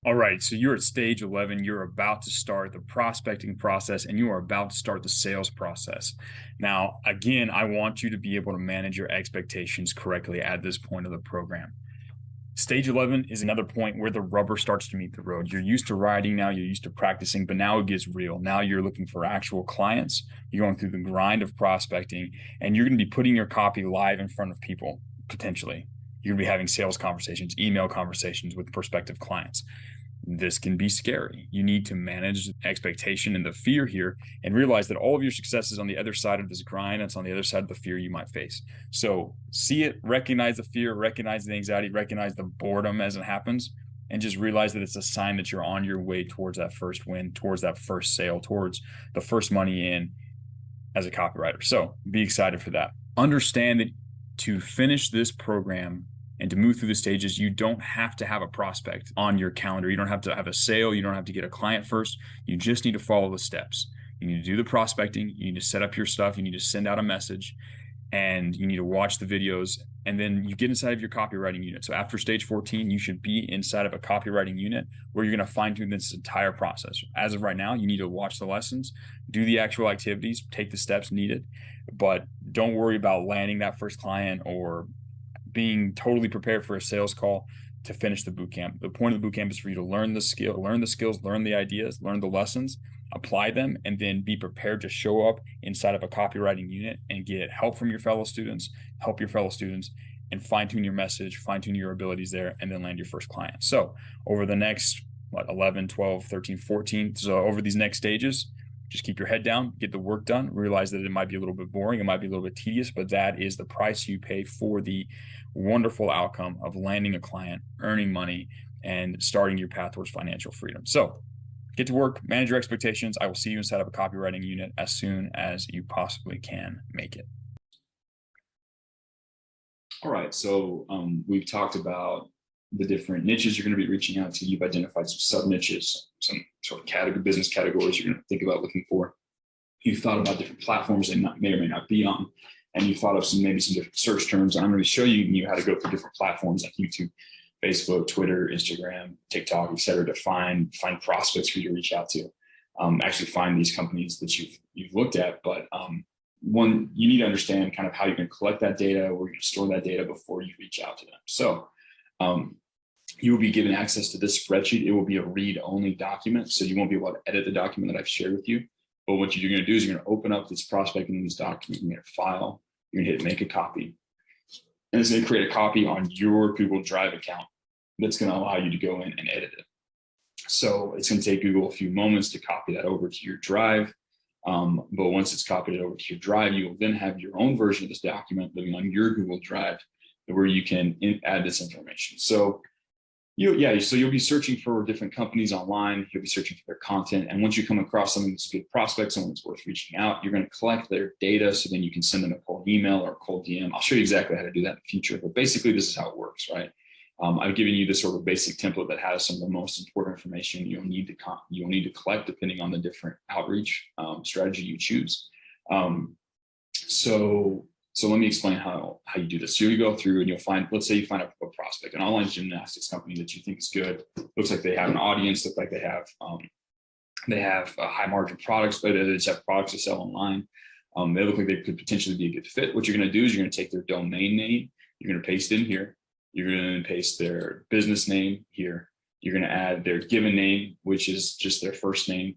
All right, so you're at stage 11. You're about to start the prospecting process and you are about to start the sales process. Now, again, I want you to be able to manage your expectations correctly at this point of the program. Stage 11 is another point where the rubber starts to meet the road. You're used to writing now, you're used to practicing, but now it gets real. Now you're looking for actual clients. You're going through the grind of prospecting, and you're going to be putting your copy live in front of people potentially. You're going to be having sales conversations, email conversations with prospective clients. This can be scary. You need to manage expectation and the fear here and realize that all of your success is on the other side of this grind. It's on the other side of the fear you might face. So see it, recognize the fear, recognize the anxiety, recognize the boredom as it happens, and just realize that it's a sign that you're on your way towards that first win, towards that first sale, towards the first money in as a copywriter. So be excited for that. Understand that to finish this program and to move through the stages, you don't have to have a prospect on your calendar. You don't have to have a sale. You don't have to get a client first. You just need to follow the steps. You need to do the prospecting. You need to set up your stuff. You need to send out a message, and you need to watch the videos. And then you get inside of your copywriting unit. So after stage 14, you should be inside of a copywriting unit where you're going to fine tune this entire process. As of right now, you need to watch the lessons, do the actual activities, take the steps needed, but don't worry about landing that first client or being totally prepared for a sales call to finish the boot camp. The point of the boot camp is for you to learn the skills, learn the ideas, learn the lessons, apply them, and then be prepared to show up inside of a copywriting unit and get help from your fellow students, help your fellow students, and fine-tune your message, fine-tune your abilities there, and then land your first client. So over the next 11, 12, 13, 14, so over these next stages, just keep your head down, get the work done, realize that it might be a little bit boring, it might be a little bit tedious, but that is the price you pay for the wonderful outcome of landing a client, earning money, and starting your path towards financial freedom. So get to work, manage your expectations. I will see you inside of a copywriting unit as soon as you possibly can make it. All right, so we've talked about the different niches you're going to be reaching out to. You've identified some sub niches, some sort of business categories you're going to think about looking for. You've thought about different platforms they may or may not be on, and you thought of maybe some different search terms. And I'm going to show you how to go through different platforms like YouTube, Facebook, Twitter, Instagram, TikTok, et cetera, to find prospects for you to reach out to. Actually find these companies that you've looked at, but one, you need to understand kind of how you're going to collect that data, where you're going to store that data before you reach out to them. So you will be given access to this spreadsheet. It will be a read-only document, so you won't be able to edit the document that I've shared with you. But what you're going to do is you're going to open up this prospecting news document, you're going to file, you're going to hit make a copy, and it's going to create a copy on your Google Drive account that's going to allow you to go in and edit it. So it's going to take Google a few moments to copy that over to your Drive. But once it's copied over to your Drive, you will then have your own version of this document living on your Google Drive where you can add this information. So you'll be searching for different companies online. You'll be searching for their content. And once you come across something that's a good prospect, someone that's worth reaching out, you're going to collect their data. So then you can send them a cold email or a cold DM. I'll show you exactly how to do that in the future. But basically, this is how it works, right? I've given you this sort of basic template that has some of the most important information you'll need to collect depending on the different outreach strategy you choose. So let me explain how you do this. So you go through and you'll find, let's say you find a prospect, an online gymnastics company that you think is good. Looks like they have an audience. Looks like they have high margin products, but they just have products to sell online. They look like they could potentially be a good fit. What you're going to do is you're going to take their domain name. You're going to paste in here. You're going to paste their business name here. You're going to add their given name, which is just their first name,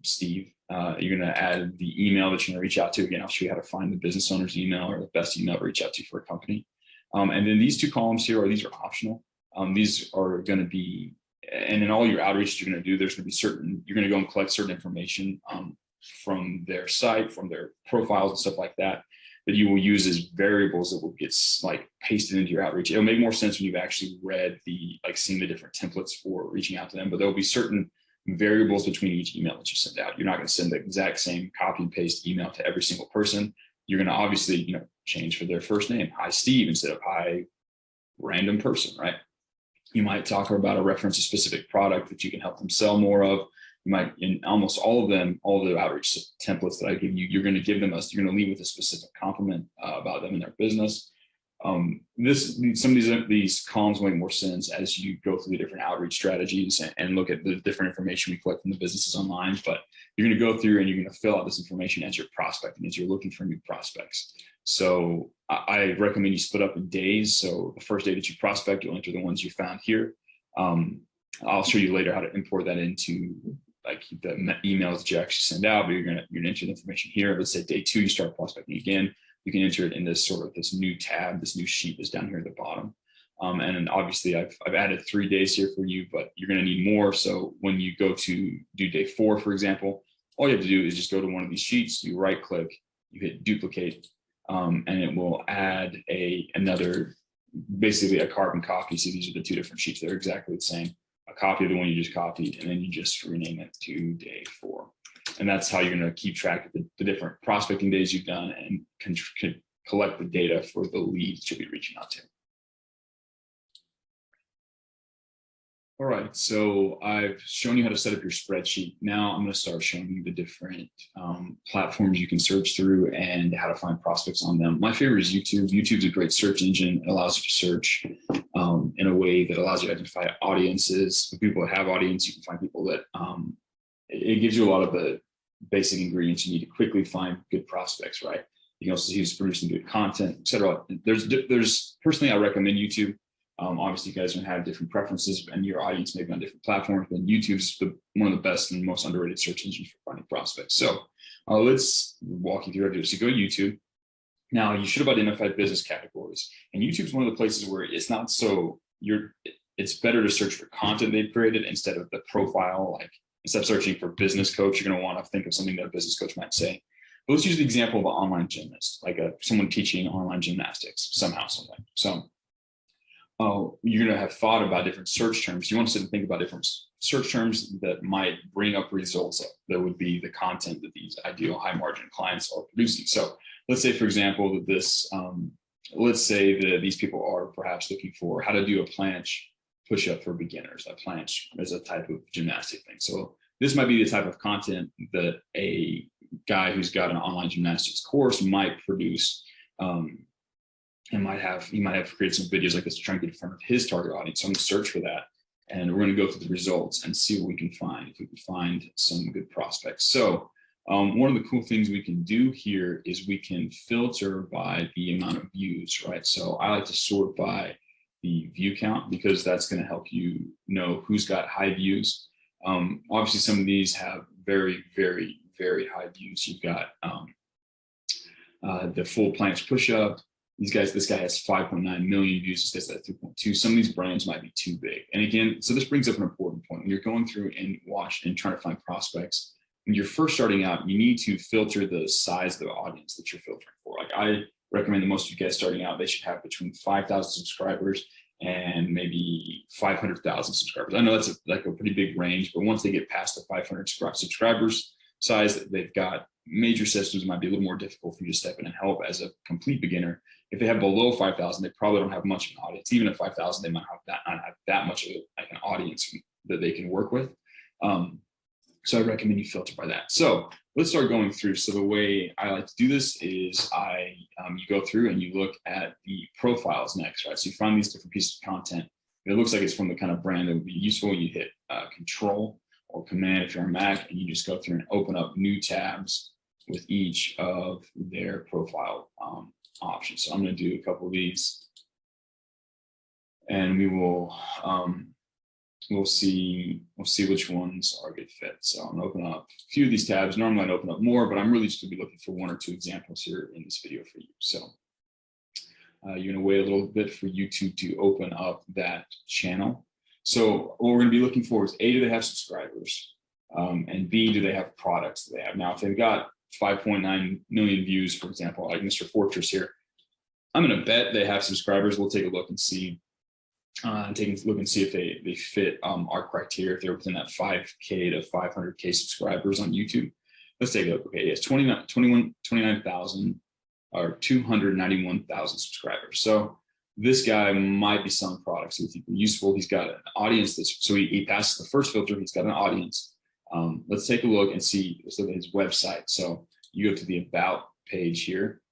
Steve. You're going to add the email that you're going to reach out to. Again, I'll show you how to find the business owner's email or the best email to reach out to for a company. And then these two columns here, these are optional. These are going to be, and in all your outreach you're going to do, there's going to be you're going to go and collect certain information from their site, from their profiles and stuff like that you will use as variables that will get like pasted into your outreach. It'll make more sense when you've actually read seen the different templates for reaching out to them, but there'll be certain variables between each email that you send out. You're not going to send the exact same copy and paste email to every single person. You're going to obviously, change for their first name, hi Steve, instead of hi random person, right? You might talk about a reference a specific product that you can help them sell more of. You might, in almost all of the outreach templates that I give you, you're going to leave with a specific compliment about them and their business. Some of these columns make more sense as you go through the different outreach strategies and look at the different information we collect from the businesses online. But you're going to go through and you're going to fill out this information as you're prospecting, as you're looking for new prospects. So I recommend you split up in days. So the first day that you prospect, you'll enter the ones you found here. I'll show you later how to import that into like the emails that you actually send out, but you're going to enter the information here. Let's say day 2, you start prospecting again. You can enter it in this sort of this new tab, this new sheet that's down here at the bottom. And then obviously I've added 3 days here for you, but you're going to need more. So when you go to do day 4, for example, all you have to do is just go to one of these sheets, you right click, you hit duplicate, and it will add another, basically a carbon copy. So these are the 2 different sheets. They're exactly the same. A copy of the one you just copied, and then you just rename it to day 4. And that's how you're going to keep track of the different prospecting days you've done and can collect the data for the leads you'll be reaching out to. All right, so I've shown you how to set up your spreadsheet. Now I'm going to start showing you the different platforms you can search through and how to find prospects on them. My favorite is YouTube. YouTube's a great search engine. It allows you to search in a way that allows you to identify audiences. For people that have audience, you can find people that it gives you a lot of the basic ingredients you need to quickly find good prospects, right? You can also see who's producing good content, etc. There's personally, I recommend YouTube. Obviously, you guys are going to have different preferences and your audience may be on different platforms, but YouTube's one of the best and most underrated search engines for finding prospects. So let's walk you through it. So go to YouTube. Now, you should have identified business categories. And YouTube's one of the places where it's not so, it's better to search for content they've created instead of the profile. Like instead of searching for business coach, you're going to want to think of something that a business coach might say. But let's use the example of an online gymnast, like someone teaching online gymnastics somehow, something. So you're going to have thought about different search terms. You want to sit and think about different search terms that might bring up results that would be the content that these ideal high margin clients are producing. So let's say, for example, that this, let's say that these people are perhaps looking for how to do a planche push-up for beginners. A planche is a type of gymnastic thing. So this might be the type of content that a guy who's got an online gymnastics course might produce. And he might have created some videos like this to try and get in front of his target audience. So I'm going to search for that, and we're going to go through the results and see what we can find, if we can find some good prospects. So one of the cool things we can do here is we can filter by the amount of views, right? So I like to sort by the view count because that's going to help you know who's got high views. Obviously, some of these have very, very, very high views. You've got the full planche push-up. This guy has 5.9 million views. This guy's at 3.2. Some of these brands might be too big. And again, so this brings up an important point. When you're going through and trying to find prospects, when you're first starting out, you need to filter the size of the audience that you're filtering for. Like I recommend that most of you guys starting out, they should have between 5,000 subscribers and maybe 500,000 subscribers. I know that's like a pretty big range, but once they get past the 500 subscribers size, they've got major systems. Might be a little more difficult for you to step in and help as a complete beginner. If they have below 5,000, they probably don't have much of an audience. Even at 5,000, they might not have that much of like an audience that they can work with. So I recommend you filter by that. So let's start going through. So the way I like to do this is you go through and you look at the profiles next, right? So you find these different pieces of content. It looks like it's from the kind of brand that would be useful. You hit Control or Command if you're on Mac, and you just go through and open up new tabs with each of their profile options. So I'm going to do a couple of these, and we will we'll see which ones are a good fit. So I'm going to open up a few of these tabs. Normally I'd open up more, but I'm really just going to be looking for 1 or 2 examples here in this video for you. So you're going to wait a little bit for YouTube to open up that channel. So what we're going to be looking for is A, do they have subscribers? And B, do they have products that they have? Now, if they've got 5.9 million views, for example, like Mr. Fortress here, I'm going to bet they have subscribers. We'll take a look and see, if they fit our criteria, if they're within that 5K to 500K subscribers on YouTube. Let's take a look. Okay, it's 29,000 or 291,000 subscribers. So this guy might be selling products that we think are useful. He's got an audience so he passes the first filter. He's got an audience. Let's take a look and see. Let's look at his website. So you go to the About page here,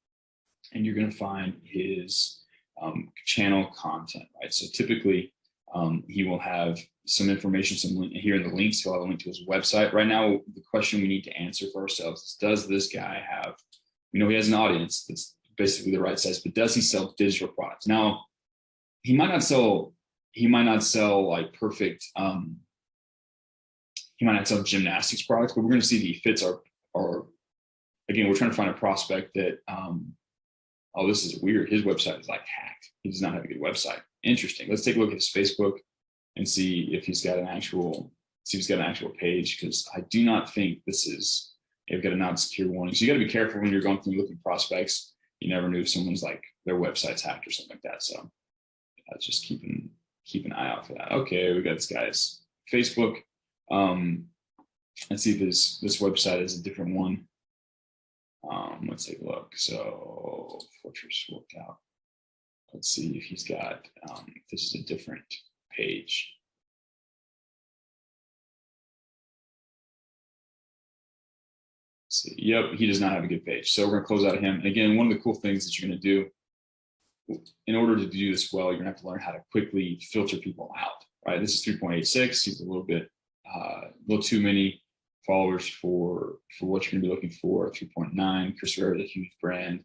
and you're going to find his channel content, right? So typically he will have some information, here in the links, he'll have a link to his website. Right now, the question we need to answer for ourselves is, does this guy have, he has an audience that's basically the right size, but does he sell digital products? Now, he might not sell like perfect, he might not sell gymnastics products, but we're going to see that he fits our, again, we're trying to find a prospect that, oh, this is weird. His website is like hacked. He does not have a good website. Interesting. Let's take a look at his Facebook and see if he's got an actual, page, because I do not think this is, they've got a non-secure warning. So you got to be careful when you're going through looking prospects. You never know if someone's like their website's hacked or something like that. So just keep an eye out for that. Okay, we got this guy's Facebook. Let's see if this website is a different one. Let's take a look. So Fortress Workout. Let's see if he's got, if this is a different page. Let's see. Yep, he does not have a good page. So we're going to close out of him. And again, one of the cool things that you're going to do in order to do this well, you're going to have to learn how to quickly filter people out, right? This is 3.86. He's a little too many followers for what you're going to be looking for. 3.9. Chris Rare is a huge brand.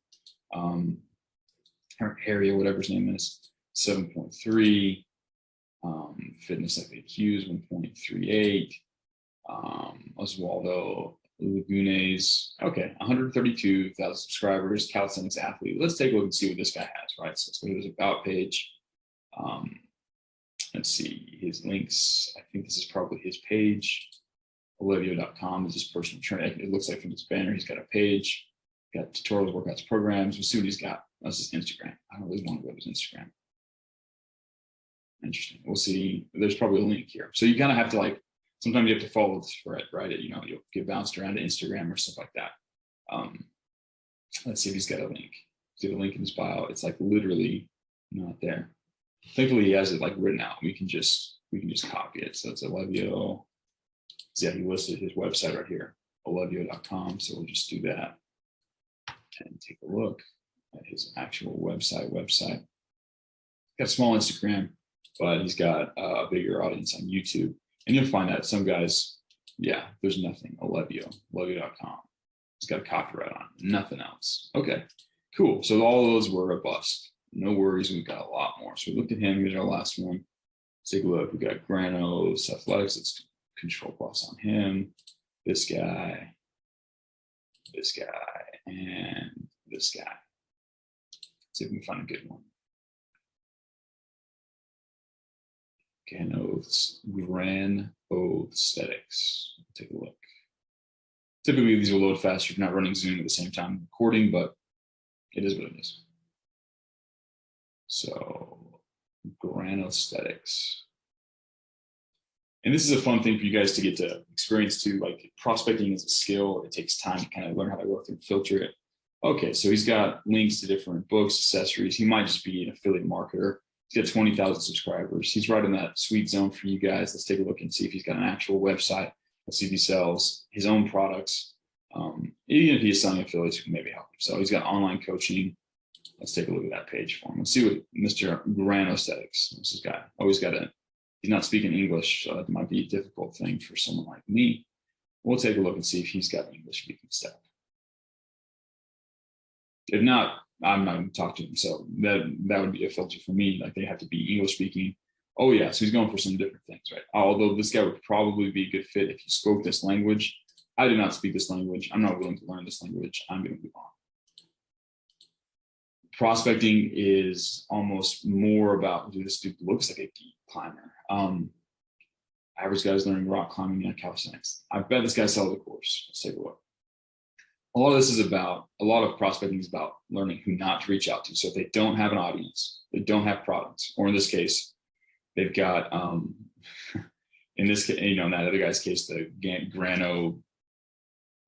Harry, whatever his name is, 7.3. Fitness FAQs, 1.38. Oswaldo Lagunes, okay, 132,000 subscribers, calisthenics athlete. Let's take a look and see what this guy has, right? So let's go to his about page. Let's see his links. I think this is probably his page. Olivio.com is his personal trainer. It looks like from this banner, he's got a page, got tutorials, workouts, programs. We'll see what he's got. That's his Instagram. I don't really want to go to his Instagram. Interesting. We'll see. There's probably a link here. So you kind of have to sometimes you have to follow the thread, right? You'll get bounced around to Instagram or stuff like that. Let's see if he's got a link. See the link in his bio. It's literally not there. Thankfully, he has it written out. We can just copy it. So it's Olivio. Yeah, he listed his website right here, olivio.com. So we'll just do that and take a look at his actual website. Got a small Instagram, but he's got a bigger audience on YouTube. And you'll find that some guys, yeah, there's nothing. Olivio.com. He's got a copyright on it, nothing else. Okay, cool. So all those were a bust. No worries, we've got a lot more. So we looked at him. Here's our last one. Let's take a look. We got Granos Athletics. Let's Control Plus on him. This guy, and this guy. Let's see if we can find a good one. Granosthetics. Take a look. Typically, these will load faster if you're not running Zoom at the same time recording, but it is what it is. So, Granosthetics. And this is a fun thing for you guys to get to experience too. Prospecting is a skill. It takes time to kind of learn how to go through and filter it. Okay, so he's got links to different books, accessories. He might just be an affiliate marketer. He's got 20,000 subscribers. He's right in that sweet zone for you guys. Let's take a look and see if he's got an actual website. Let's see if he sells his own products. Even if he's selling affiliates, we can maybe help him. So he's got online coaching. Let's take a look at that page for him. Let's see what Mr. Granosthetics, this is guy. He's not speaking English, so that might be a difficult thing for someone like me. We'll take a look and see if he's got English speaking stuff. If not, I'm not going to talk to him. So that would be a filter for me. They have to be English speaking. Oh yeah, so he's going for some different things, right? Although this guy would probably be a good fit if he spoke this language. I do not speak this language. I'm not willing to learn this language. I'm going to move on. Prospecting is almost more about, dude, this dude looks like a geek climber. Average guy's learning rock climbing and calisthenics. I bet this guy sells a course. Let's take a look. A lot of prospecting is about learning who not to reach out to. So if they don't have an audience, they don't have products, or in this case, they've got, in this case, in that other guy's case, the Grano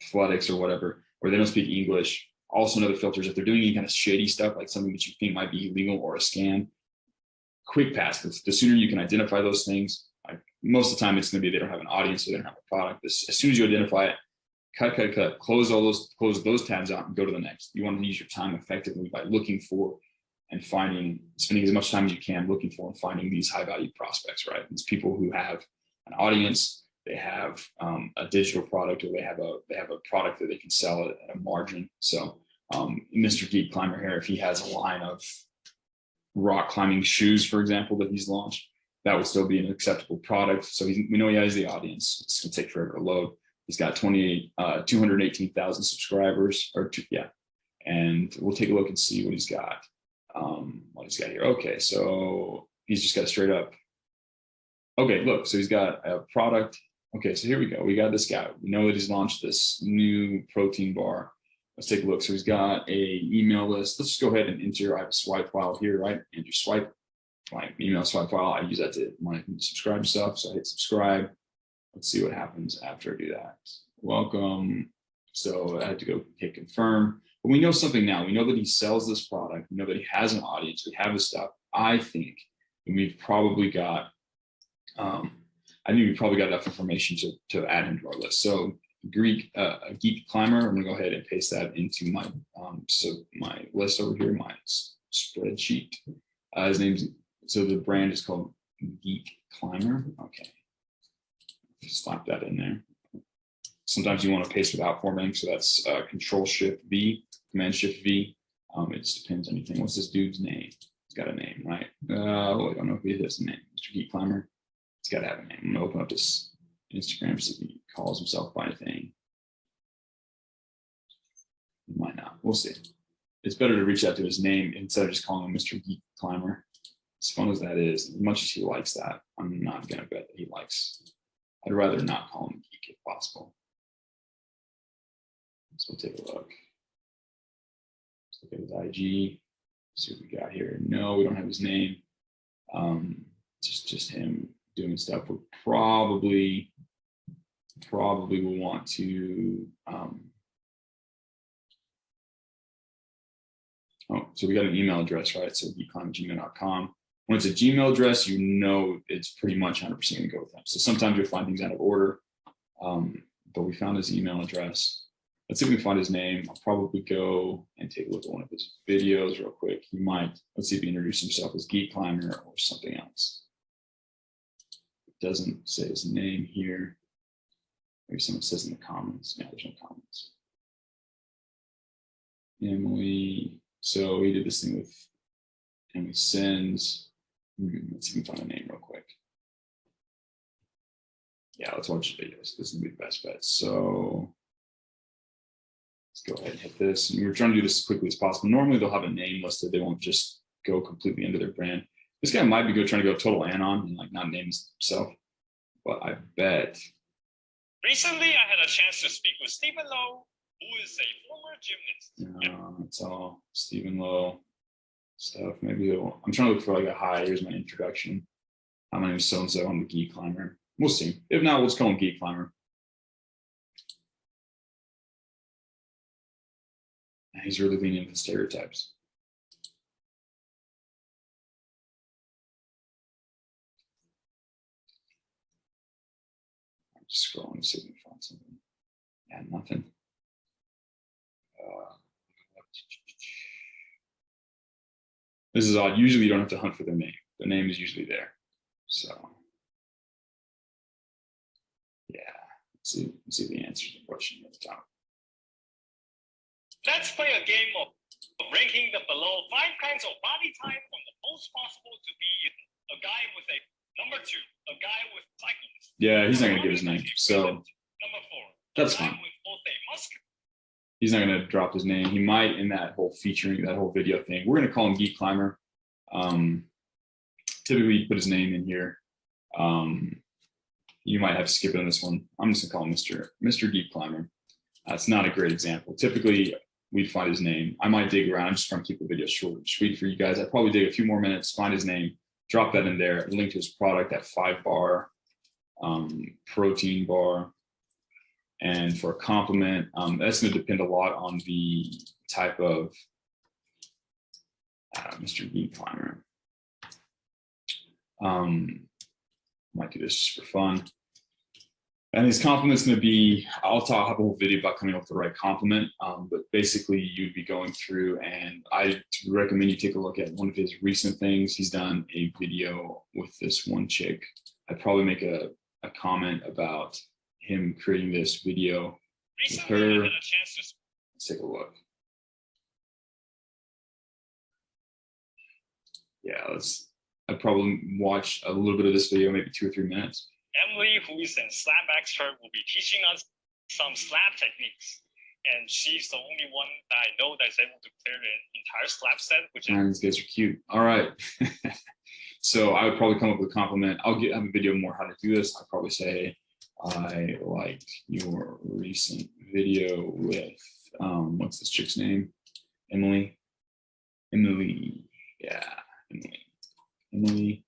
Athletics or whatever, or they don't speak English. Also, another filter is if they're doing any kind of shady stuff, like something that you think might be illegal or a scam, quick pass. The sooner you can identify those things, most of the time it's going to be they don't have an audience, so they don't have a product. As soon as you identify it, cut, close those tabs out and go to the next. You want to use your time effectively by looking for and spending as much time as you can looking for and finding these high value prospects, right? These people who have an audience, they have a digital product, or they have a product that they can sell at a margin. So Mr. Geek Climber here, if he has a line of rock climbing shoes, for example, that he's launched, that would still be an acceptable product. So we know he has the audience. It's gonna take forever to load. He's got 218,000 subscribers, and we'll take a look and see what he's got. Here. Okay, so he's just got straight up. Okay, look, so he's got a product. Okay, so here we go. We got this guy. We know that he's launched this new protein bar. Let's take a look. So he's got a email list. Let's just go ahead and enter. I have a swipe file here, right? Enter swipe, my email swipe file. I use that to my subscribe stuff. So I hit subscribe. Let's see what happens after I do that. Welcome. So I had to go hit confirm. But we know something now. We know that he sells this product. We know that he has an audience. We have his stuff. I think we've probably got, enough information to add him to our list. So Geek Climber, I'm gonna go ahead and paste that into my my list over here, my spreadsheet. His name's, so the brand is called Geek Climber. Okay, slap that in there. Sometimes you want to paste without formatting, so that's Control Shift V, Command Shift V. It just depends on anything. What's this dude's name? He's got a name, right? I don't know if he has a name. Mr. Geek Climber. He's got to have a name. I'm gonna open up this Instagram, see if he calls himself by anything. He might not. We'll see. It's better to reach out to his name instead of just calling him Mr. Geek Climber. As fun as that is, as much as he likes that, I'm not gonna bet that he likes. I'd rather not call him Geek if possible. So we'll take a look. Let's look at his IG. See what we got here. No, we don't have his name. Just him doing stuff. We'll probably will want to. So we got an email address, right? So geekclimber@gmail.com. When it's a Gmail address, you know it's pretty much 100% going to go with them. So sometimes you'll find things out of order, but we found his email address. Let's see if we can find his name. I'll probably go and take a look at one of his videos real quick. He might, let's see if he introduced himself as Geek Climber or something else. It doesn't say his name here. Maybe someone says in the comments. Yeah, there's no comments. Emily. So he did this thing with Emily Sins. Let's see if we can find a name real quick. Yeah, let's watch the videos. This is gonna be the best bet. So let's go ahead and hit this. And we're trying to do this as quickly as possible. Normally they'll have a name listed. They won't just go completely into their brand. This guy might be trying to go total anon and like not name himself, but I bet. Recently, I had a chance to speak with Stephen Lowe, who is a former gymnast. It's all Stephen Lowe stuff. Maybe I'm trying to look for like a hi. Here's my introduction. My name is so-and-so. I'm the Geek Climber. We'll see. If not, we'll just call him Geek Climber. He's really leaning into stereotypes. I'm just scrolling to see if we can find something. Yeah, nothing. This is odd. Usually you don't have to hunt for their name. The name is usually there. So yeah, let's see the answer to the question at the top. Let's play a game of ranking the below 5 kinds of body type from the most possible to be a guy with a number 2, a guy with cyclist. Yeah, he's not gonna give his name. So number 4, that's fine. With both a muscular. He's not gonna drop his name. He might in that whole featuring, that whole video thing. We're gonna call him Geek Climber. Typically you put his name in here. You might have to skip it on this one. I'm just gonna call him Mr. Geek Climber. That's not a great example. Typically we'd find his name. I might dig around. I'm just trying to keep the video short and sweet for you guys. I'd probably dig a few more minutes, find his name, drop that in there, link to his product, that 5-bar protein bar. And for a compliment, that's going to depend a lot on the type of Mr. Geek Climber. Might do this just for fun. And his compliment's going to be, I'll have a whole video about coming up with the right compliment. But basically you'd be going through, and I recommend you take a look at one of his recent things. He's done a video with this one chick. I'd probably make a comment about him creating this video with her. Let's take a look. Yeah, I'd probably watch a little bit of this video, maybe 2 or 3 minutes. Emily, who is a slap expert, will be teaching us some slap techniques. And she's the only one that I know that's able to clear the entire slap set, which is... These guys are cute. All right. So I would probably come up with a compliment. Have a video more how to do this. I'd probably say, I liked your recent video with, what's this chick's name? Emily. Yeah, Emily.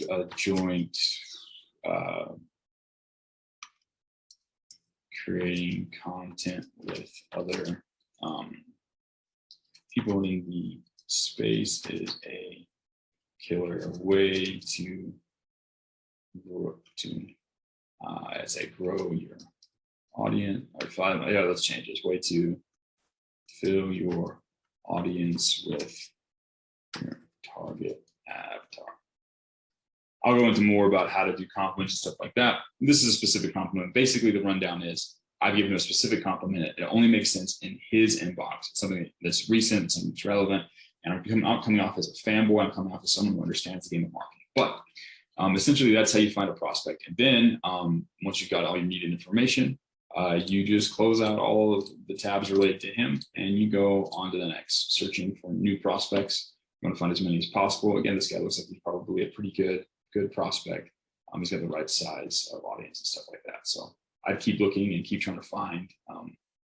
A joint creating content with other people in the space is a killer way to as I grow your audience. Yeah, let's change this. Way to fill your audience with your target avatar. I'll go into more about how to do compliments and stuff like that. This is a specific compliment. Basically, the rundown is I've given him a specific compliment. It only makes sense in his inbox. It's something that's recent, something that's relevant. And I'm not coming off as a fanboy. I'm coming off as someone who understands the game of marketing. But essentially, that's how you find a prospect. And then once you've got all your needed information, you just close out all of the tabs related to him, and you go on to the next, searching for new prospects. You want to find as many as possible. Again, this guy looks like he's probably a pretty good prospect. He's got the right size of audience and stuff like that. So I'd keep looking and keep trying to find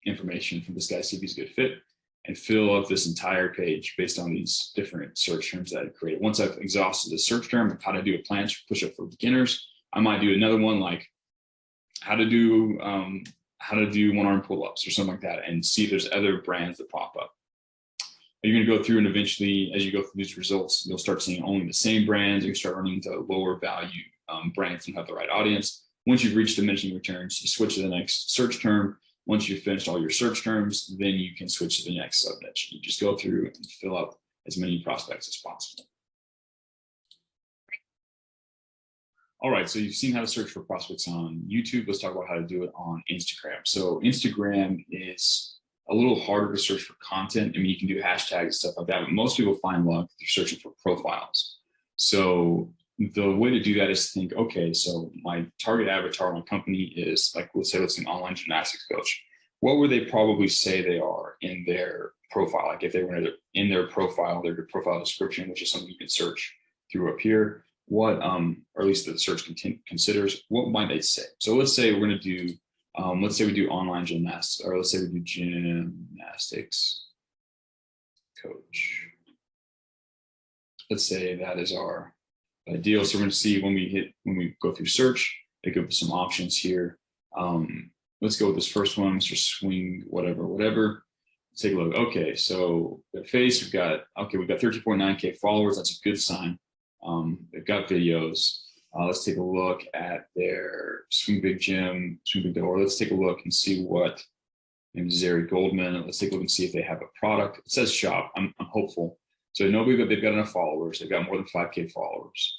information from this guy, see if he's a good fit, and fill up this entire page based on these different search terms that I created. Once I've exhausted the search term of how to do a plan push-up for beginners, I might do another one like how to do one-arm pull-ups or something like that, and see if there's other brands that pop up. You're going to go through, and eventually, as you go through these results, you'll start seeing only the same brands. You start running into lower value brands and have the right audience. Once you've reached diminishing returns, you switch to the next search term. Once you've finished all your search terms, then you can switch to the next sub niche. You just go through and fill up as many prospects as possible. All right, so you've seen how to search for prospects on YouTube. Let's talk about how to do it on Instagram. So Instagram is a little harder to search for content. I mean, you can do hashtags and stuff like that, but most people find luck if you're searching for profiles. So the way to do that is to think, okay, so my target avatar, my company is like, let's say it's an online gymnastics coach. What would they probably say they are in their profile? Like if they were in their profile description, which is something you can search through up here, what, or at least the search considers, what might they say? So let's say we're going to do, let's say we do online gymnastics, or let's say we do gymnastics coach. Let's say that is our ideal. So we're going to see when we go through search, they give us some options here. Let's go with this first one, Mr. Swing, whatever. Let's take a look. Okay, so the face, we've got 13.9K followers. That's a good sign. They've got videos. Let's take a look at their Swing Big Gym, Swing Big Door. Let's take a look and see what, name is Zary Goldman. Let's take a look and see if they have a product. It says shop. I'm hopeful. So they've got enough followers. They've got more than 5K followers.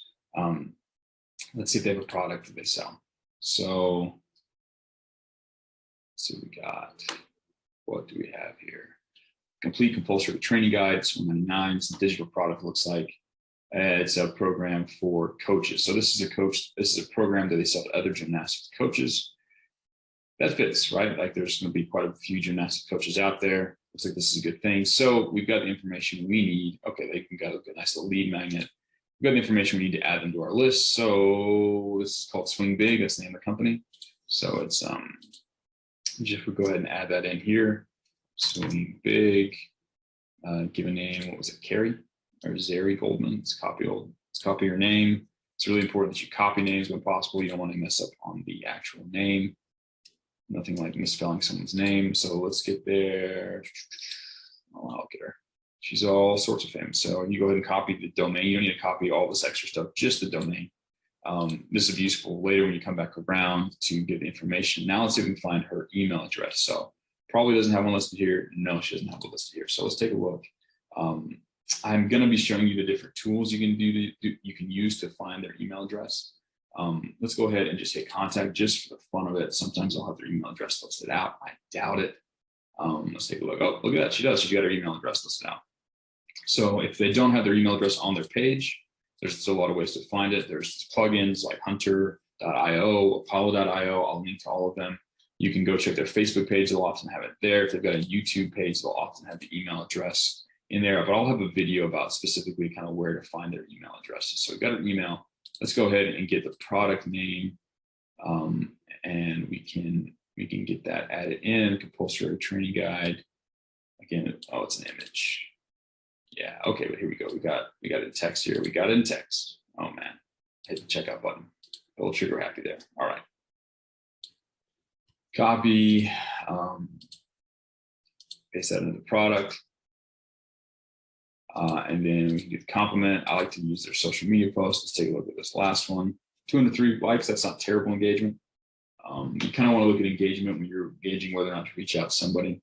Let's see if they have a product that they sell. So let's see what we got. What do we have here? Complete compulsory training guide, Swing 99. It's a digital product, looks like. It's a program for coaches. So this is a program that they sell to other gymnastics coaches. That fits, right? Like there's going to be quite a few gymnastics coaches out there. Looks like this is a good thing. So we've got the information we need. Okay, they've got a nice little lead magnet. We've got the information we need to add them to our list. So this is called Swing Big. That's the name of the company. So it's just we'll go ahead and add that in here. Swing Big. Give a name. What was it? Carrie or Zary Goldman. Let's copy your name. It's really important that you copy names when possible. You don't want to mess up on the actual name. Nothing like misspelling someone's name. So let's get there. Oh, I'll get her. She's all sorts of famous. So you go ahead and copy the domain. You don't need to copy all this extra stuff, just the domain. This is useful later when you come back around to get the information. Now let's see if we can find her email address. So probably doesn't have one listed here. No, she doesn't have one listed here. So let's take a look. I'm going to be showing you the different tools you can you can use to find their email address. Let's go ahead and just hit contact just for the fun of it. Sometimes I'll have their email address listed out. I doubt it. Let's take a look. Oh, look at that. She does. She's got her email address listed out. So if they don't have their email address on their page, there's still a lot of ways to find it. There's plugins like hunter.io, apollo.io. I'll link to all of them. You can go check their Facebook page. They'll often have it there. If they've got a YouTube page, they'll often have the email address in there. But I'll have a video about specifically kind of where to find their email addresses. So we've got an email. Let's go ahead and get the product name, and we can get that added in. Compulsory training guide. Again, oh, it's an image. Yeah, okay, but here we go. We got it in text here. We got it in text. Oh man, hit the checkout button. A little trigger happy there. All right. Copy, paste that into the product. And then we can do the compliment. I like to use their social media posts. Let's take a look at this last one. 203 likes, that's not terrible engagement. You kind of want to look at engagement when you're gauging whether or not to reach out to somebody.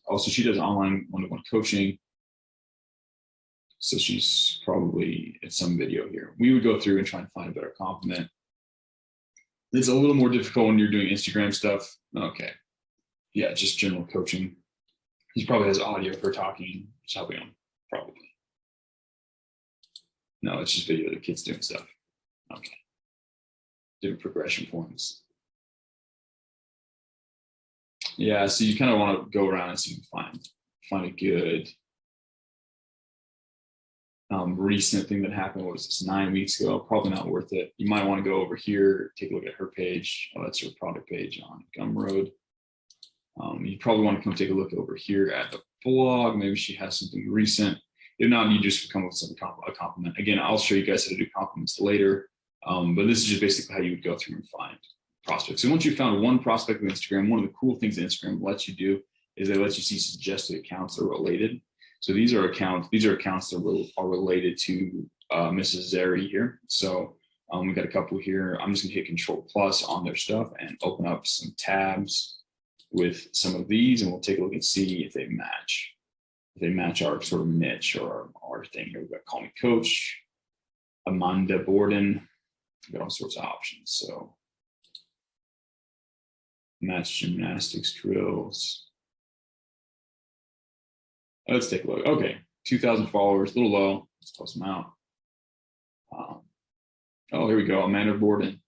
Also, she does online one-to-one coaching. So she's probably in some video here. We would go through and try and find a better compliment. It's a little more difficult when you're doing Instagram stuff. Okay. Yeah, just general coaching. He probably has audio of her talking, just helping him, probably. No, it's just video of the kids doing stuff. Okay. Different progression points. Yeah, so you kind of want to go around and see if you can find a good recent thing that happened. What was this, 9 weeks ago? Probably not worth it. You might want to go over here, take a look at her page. Oh, that's her product page on Gumroad. You probably want to come take a look over here at the blog. Maybe she has something recent. If not, you just come up with a compliment. Again, I'll show you guys how to do compliments later. But this is just basically how you would go through and find prospects. So once you've found one prospect on Instagram, one of the cool things that Instagram lets you do is they let you see suggested accounts that are related. So these are accounts that are related to Mrs. Zeri here. So we've got a couple here. I'm just gonna hit Control+ on their stuff and open up some tabs with some of these, and we'll take a look and see if they match. If they match our sort of niche or our thing here. We've got Call Me Coach, Amanda Borden. We've got all sorts of options. So match gymnastics drills. Let's take a look. Okay, 2,000 followers, a little low. Let's close them out. Oh, here we go. Amanda Borden,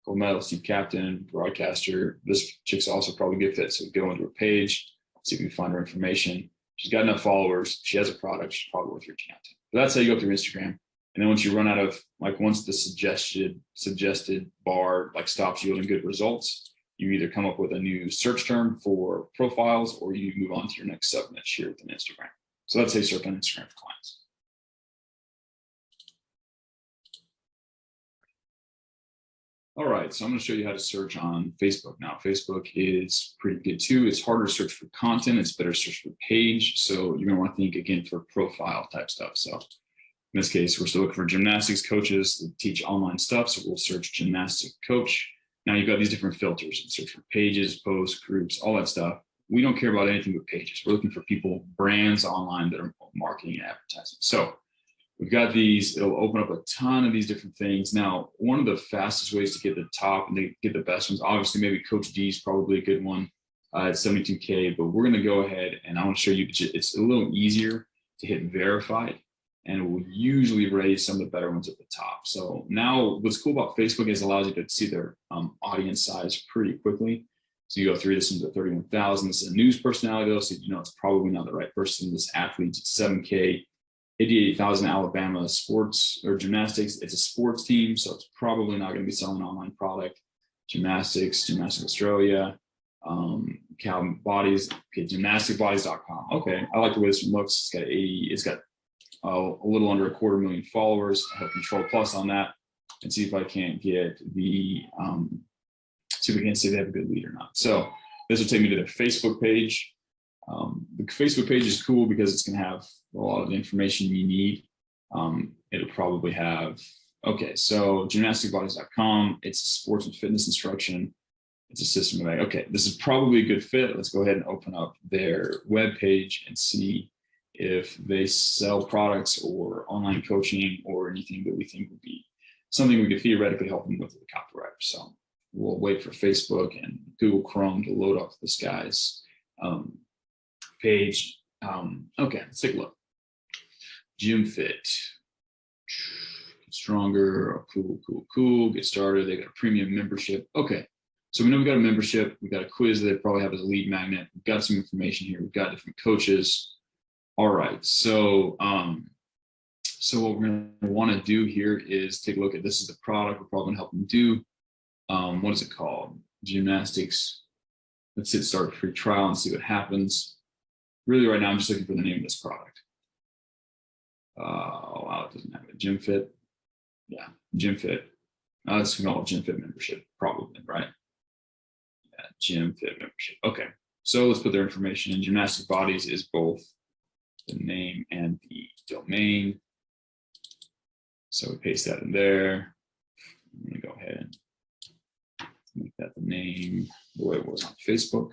gold medalist, team captain, broadcaster. This chick's also probably a good fit. So we go into her page, see if we can find her information. She's got enough followers. She has a product. She's probably worth reaching out to. But that's how you go through Instagram. And then once you run out of, like, once the suggested bar like stops yielding good results, you either come up with a new search term for profiles or you move on to your next sub niche here within Instagram. So let's say search on Instagram for clients. All right, so I'm going to show you how to search on Facebook. Now, Facebook is pretty good too. It's harder to search for content. It's better to search for page. So you're going to want to think again for profile type stuff. So in this case, we're still looking for gymnastics coaches that teach online stuff. So we'll search gymnastic coach. Now you've got these different filters and search for pages, posts, groups, all that stuff. We don't care about anything but pages. We're looking for people, brands online that are marketing and advertising. So we've got these, it'll open up a ton of these different things. Now, one of the fastest ways to get the top and to get the best ones, obviously maybe Coach D is probably a good one at 72K, but we're gonna go ahead and I wanna show you, it's a little easier to hit verified. And it will usually raise some of the better ones at the top. So now what's cool about Facebook is it allows you to see their audience size pretty quickly. So you go through this into 31,000. This is a news personality though, so you know it's probably not the right person. This athlete's 7K, 88,000 Alabama sports or gymnastics. It's a sports team, so it's probably not going to be selling online product. Gymnastics Australia, Calvin Bodies, okay, gymnasticbodies.com. Okay, I like the way this one looks. It's got a little under 250,000 followers. I have Control+ on that and see if I can't get the, see if we can see if they have a good lead or not. So this will take me to their Facebook page. The Facebook page is cool because it's going to have a lot of the information you need. It'll probably have, okay, so gymnasticbodies.com, it's sports and fitness instruction. It's a system of, okay, this is probably a good fit. Let's go ahead and open up their web page and see if they sell products or online coaching or anything that we think would be something we could theoretically help them with the copyright. So we'll wait for Facebook and Google Chrome to load up this guy's page. Okay, let's take a look. Gym Fit. Stronger. Cool. Get started. They got a premium membership. Okay. So we know we got a membership. We got a quiz that they probably have as a lead magnet. We've got some information here. We've got different coaches. All right. So so what we're going to want to do here is take a look at, this is the product we're probably going to help them do. What is it called? Gymnastics. Let's hit start free trial and see what happens. Really right now, I'm just looking for the name of this product. Oh, wow, it doesn't have it. Gym Fit. Yeah, Gym Fit. It's called Gym Fit membership, probably, right? Yeah, Gym Fit membership. Okay, so let's put their information in. Gymnastic Bodies is both the name and the domain. So we paste that in there. I'm gonna go ahead and make that the name the way it was on Facebook.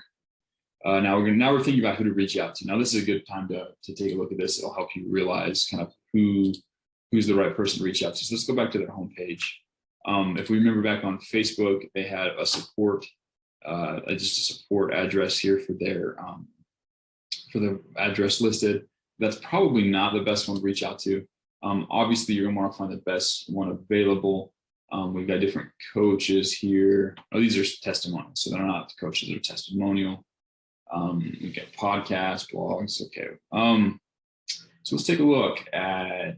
Now we're thinking about who to reach out to. Now this is a good time to take a look at this. It'll help you realize kind of who's the right person to reach out to. So let's go back to their homepage. If we remember back on Facebook, they had a support, just a support address here for the address listed. That's probably not the best one to reach out to. Obviously, you're gonna want to find the best one available. We've got different coaches here. Oh, these are testimonials, so they're not the coaches, they're testimonial. We get podcasts, blogs. Okay. So let's take a look and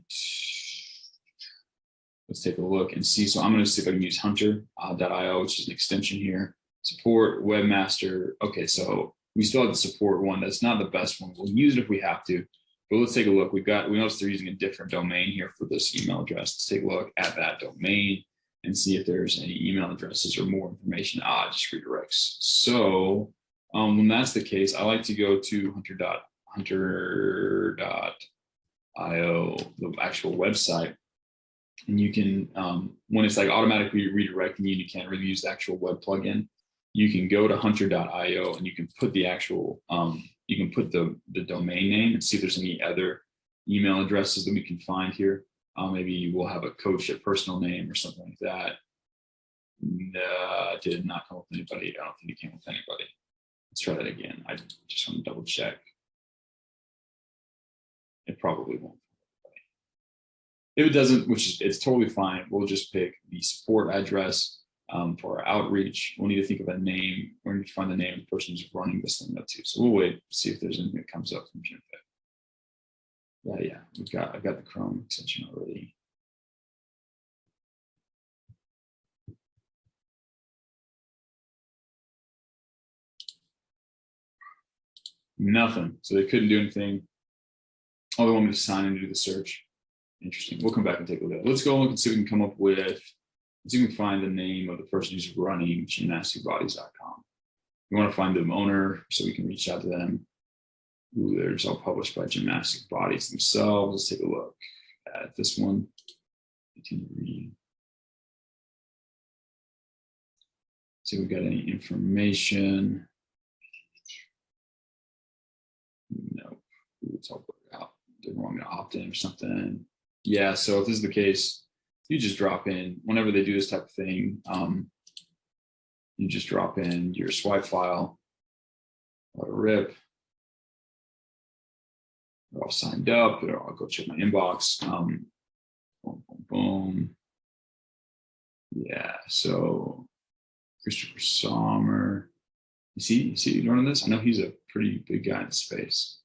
see. So I'm going to see if I can use hunter.io, which is an extension here. Support, webmaster. Okay, so we still have the support one. That's not the best one. We'll use it if we have to. But let's take a look. We noticed they're using a different domain here for this email address. Let's take a look at that domain and see if there's any email addresses or more information. Just redirects. So when that's the case, I like to go to hunter.io, the actual website. And you can, when it's like automatically redirecting you, you can't really use the actual web plugin. You can go to hunter.io and you can put the actual, you can put the domain name and see if there's any other email addresses that we can find here. Maybe we'll have a coach at personal name or something like that. No, it did not come with anybody. I don't think it came with anybody. Let's try that again. I just want to double check. It probably won't. If it doesn't, it's totally fine. We'll just pick the support address for our outreach. We'll need to think of a name. We're going to find the name of the person who's running this thing up too. So we'll wait, see if there's anything that comes up from Gym Fit. Yeah, I've got the Chrome extension already. Nothing. So they couldn't do anything. Oh, they want me to sign in to do the search. Interesting. We'll come back and take a look. Let's go look and see if we can come up with, let's see if we can find the name of the person who's running gymnasticbodies.com. We want to find the owner so we can reach out to them. Ooh, they're just all published by Gymnastic Bodies themselves. Let's take a look at this one. Continue reading. See if we got any information. No, it's all worked out. They want me to opt in or something. Yeah, so if this is the case, you just drop in whenever they do this type of thing. You just drop in your swipe file, let it rip. They're all signed up. I'll go check my inbox. Boom, boom, boom. Yeah, so Christopher Sommer. You see you running this? I know he's a pretty big guy in space.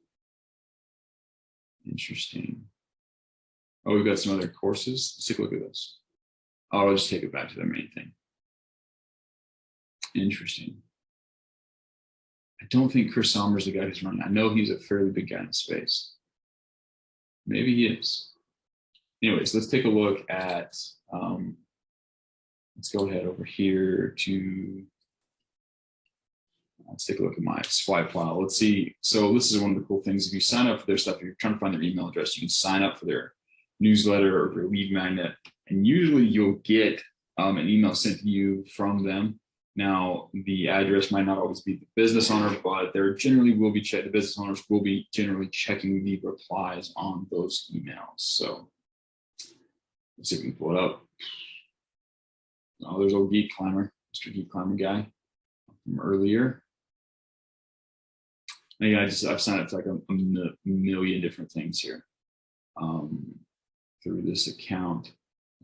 Interesting. Oh, we've got some other courses. Let's take a look at this. Oh, I'll just take it back to the main thing. Interesting. I don't think Chris Sommer's the guy who's running. I know he's a fairly big guy in space. Maybe he is. Anyways, let's take a look at, let's go ahead over here to, let's take a look at my swipe file. Let's see. So this is one of the cool things. If you sign up for their stuff, if you're trying to find their email address, you can sign up for their newsletter or your lead magnet, and usually you'll get an email sent to you from them. Now, the address might not always be the business owner, but there generally will be the business owners will be generally checking the replies on those emails. So let's see if we can pull it up. Oh, there's old Geek Climber, Mr. Geek Climber guy from earlier. And yeah, I've signed up to like a million different things here through this account.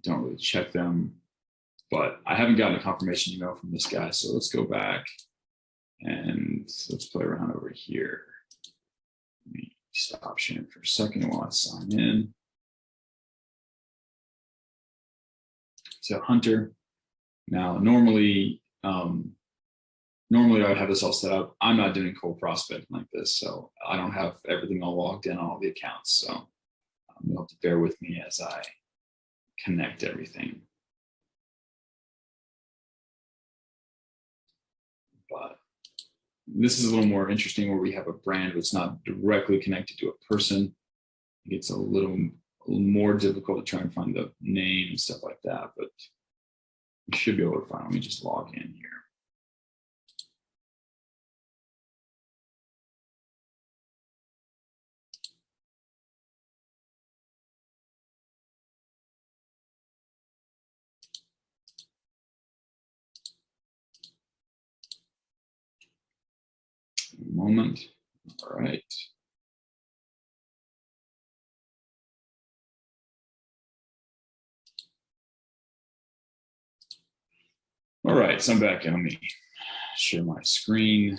Don't really check them, but I haven't gotten a confirmation email from this guy. So let's go back and let's play around over here. Let me stop sharing for a second while I sign in. So Hunter. Now, normally I would have this all set up. I'm not doing cold prospecting like this, so I don't have everything all logged in on all the accounts. So you'll have to bear with me as I connect everything. But this is a little more interesting where we have a brand that's not directly connected to a person. It gets a little more difficult to try and find the name and stuff like that, but you should be able to find. Let me just log in here. Moment. All right. All right, so I'm back. Let me share my screen.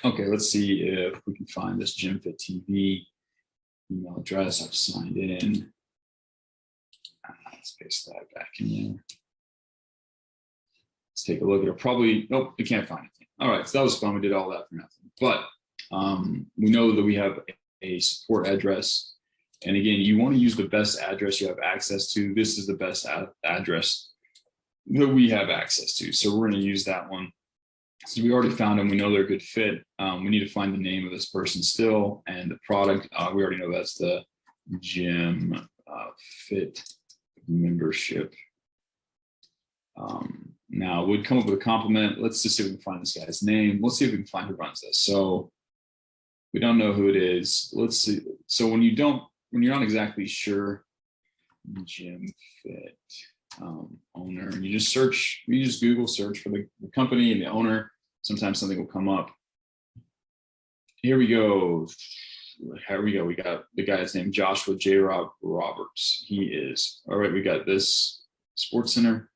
Okay, let's see if we can find this GymFit TV email address. I've signed in. Let's paste that back in there. Let's take a look at it. Probably, nope, we can't find it. All right, so that was fun. We did all that for nothing. But we know that we have a support address. And again, you want to use the best address you have access to. This is the best address that we have access to. So we're going to use that one. So we already found them. We know they're a good fit. We need to find the name of this person still and the product. We already know that's the Gym Fit membership. Now we'd come up with a compliment. Let's just see if we can find this guy's name. Let's see if we can find who runs this. So we don't know who it is. Let's see. So when you're not exactly sure, Gym Fit owner, and you just Google search for the company and the owner. Sometimes something will come up. Here we go. We got the guy's name, Joshua J. Roberts. He is. All right, we got this Sports Center.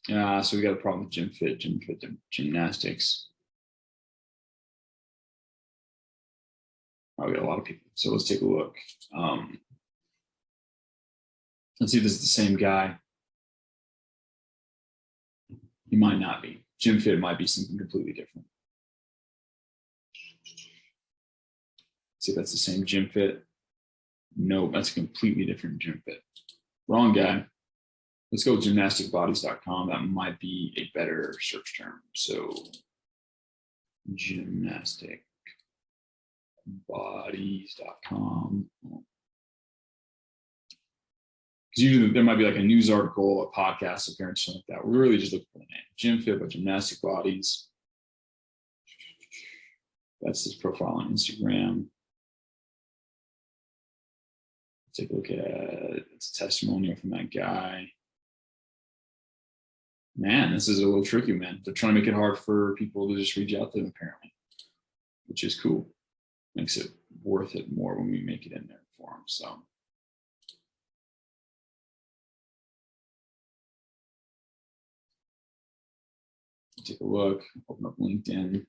So we got a problem with GymFit gymnastics. Oh, we got a lot of people. So let's take a look. Let's see if this is the same guy. He might not be. GymFit might be something completely different. See if that's the same GymFit. No, that's a completely different GymFit. Wrong guy. Let's go with gymnasticbodies.com. That might be a better search term. So gymnasticbodies.com. Because usually there might be like a news article, a podcast appearance, something like that. We're really just looking for the name. GymFit by Gymnastic Bodies. That's his profile on Instagram. Take a look at it. It's a testimonial from that guy. Man, this is a little tricky, man. They're trying to make it hard for people to just reach out to them, apparently, which is cool. Makes it worth it more when we make it in there for them. So. Take a look, open up LinkedIn.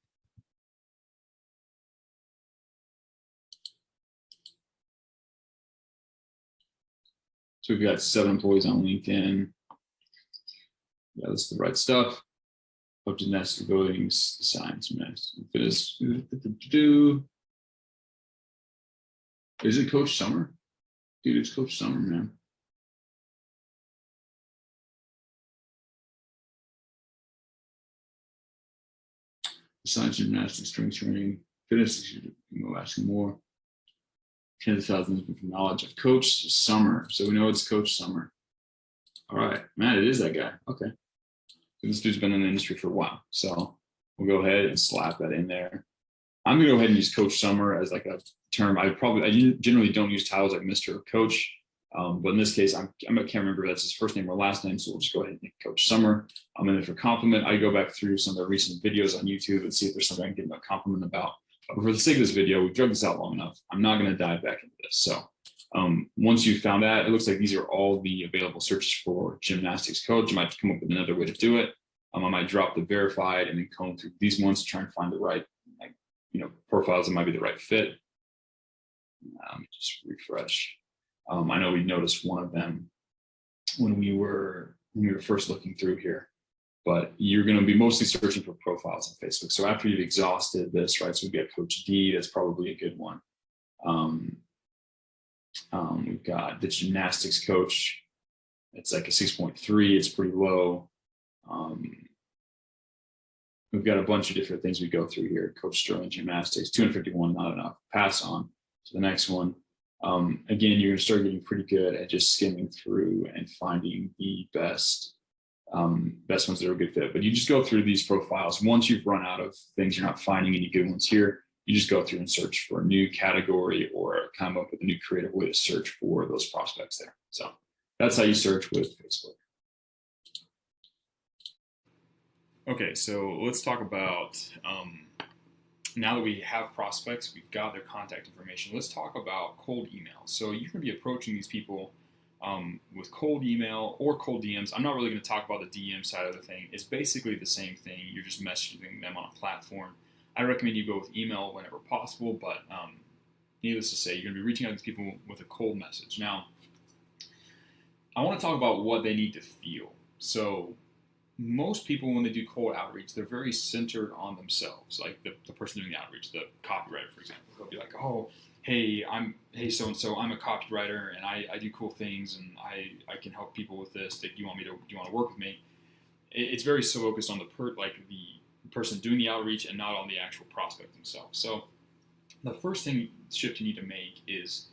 So we've got 7 employees on LinkedIn. Yeah, that's the right stuff. Up to nested buildings, science, fitness. Is it Coach Summer? Dude, it's Coach Summer, man. Science, gymnastics, strength training, fitness, asking more. 10,000 from knowledge of Coach Summer. So we know it's Coach Summer. All right, man, it is that guy. Okay. This dude's been in the industry for a while. So we'll go ahead and slap that in there. I'm gonna go ahead and use Coach Summer as like a term. I generally don't use titles like Mr. or Coach. But in this case, I can't remember if that's his first name or last name. So we'll just go ahead and make Coach Summer. And then for compliment, I go back through some of the recent videos on YouTube and see if there's something I can give him a compliment about. But for the sake of this video, we've drug this out long enough. I'm not going to dive back into this. So once you've found that, it looks like these are all the available searches for gymnastics coach. You might come up with another way to do it. I might drop the verified and then comb through these ones to try and find the right, profiles that might be the right fit. Let me just refresh. I know we noticed one of them when we were first looking through here, but you're going to be mostly searching for profiles on Facebook. So after you've exhausted this, right? So we got Coach D. That's probably a good one. We've got the gymnastics coach. It's like a 6.3. It's pretty low. We've got a bunch of different things we go through here. Coach Sterling Gymnastics, 251, not enough. Pass on to the next one. Again, you're going to start getting pretty good at just skimming through and finding the best ones that are a good fit. But you just go through these profiles. Once you've run out of things, you're not finding any good ones here, you just go through and search for a new category or come up with a new creative way to search for those prospects there. So that's how you search with Facebook. Okay, so let's talk about, now that we have prospects, we've got their contact information, let's talk about cold email. So you're going to be approaching these people with cold email or cold DMs. I'm not really going to talk about the DM side of the thing. It's basically the same thing. You're just messaging them on a platform. I recommend you go with email whenever possible, but needless to say, you're going to be reaching out to these people with a cold message. Now, I want to talk about what they need to feel. So most people, when they do cold outreach, they're very centered on themselves. Like the person doing the outreach, the copywriter, for example, they'll be like, "Oh, hey, so and so. I'm a copywriter, and I do cool things, and I can help people with this. Do you want to work with me?" It's very so focused on the person doing the outreach and not on the actual prospect themselves. So the first shift you need to make is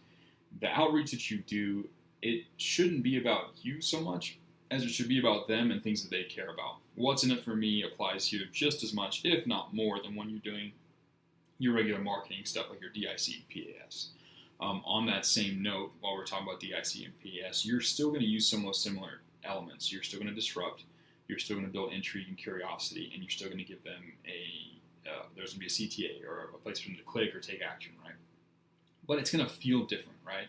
the outreach that you do. It shouldn't be about you so much as it should be about them and things that they care about. What's in it for me applies here just as much, if not more, than when you're doing your regular marketing stuff like your DIC and PAS. On that same note, while we're talking about DIC and PAS, you're still going to use some of those similar elements. You're still going to disrupt. You're still going to build intrigue and curiosity, and you're still going to give them there's going to be a CTA or a place for them to click or take action, right? But it's going to feel different, right?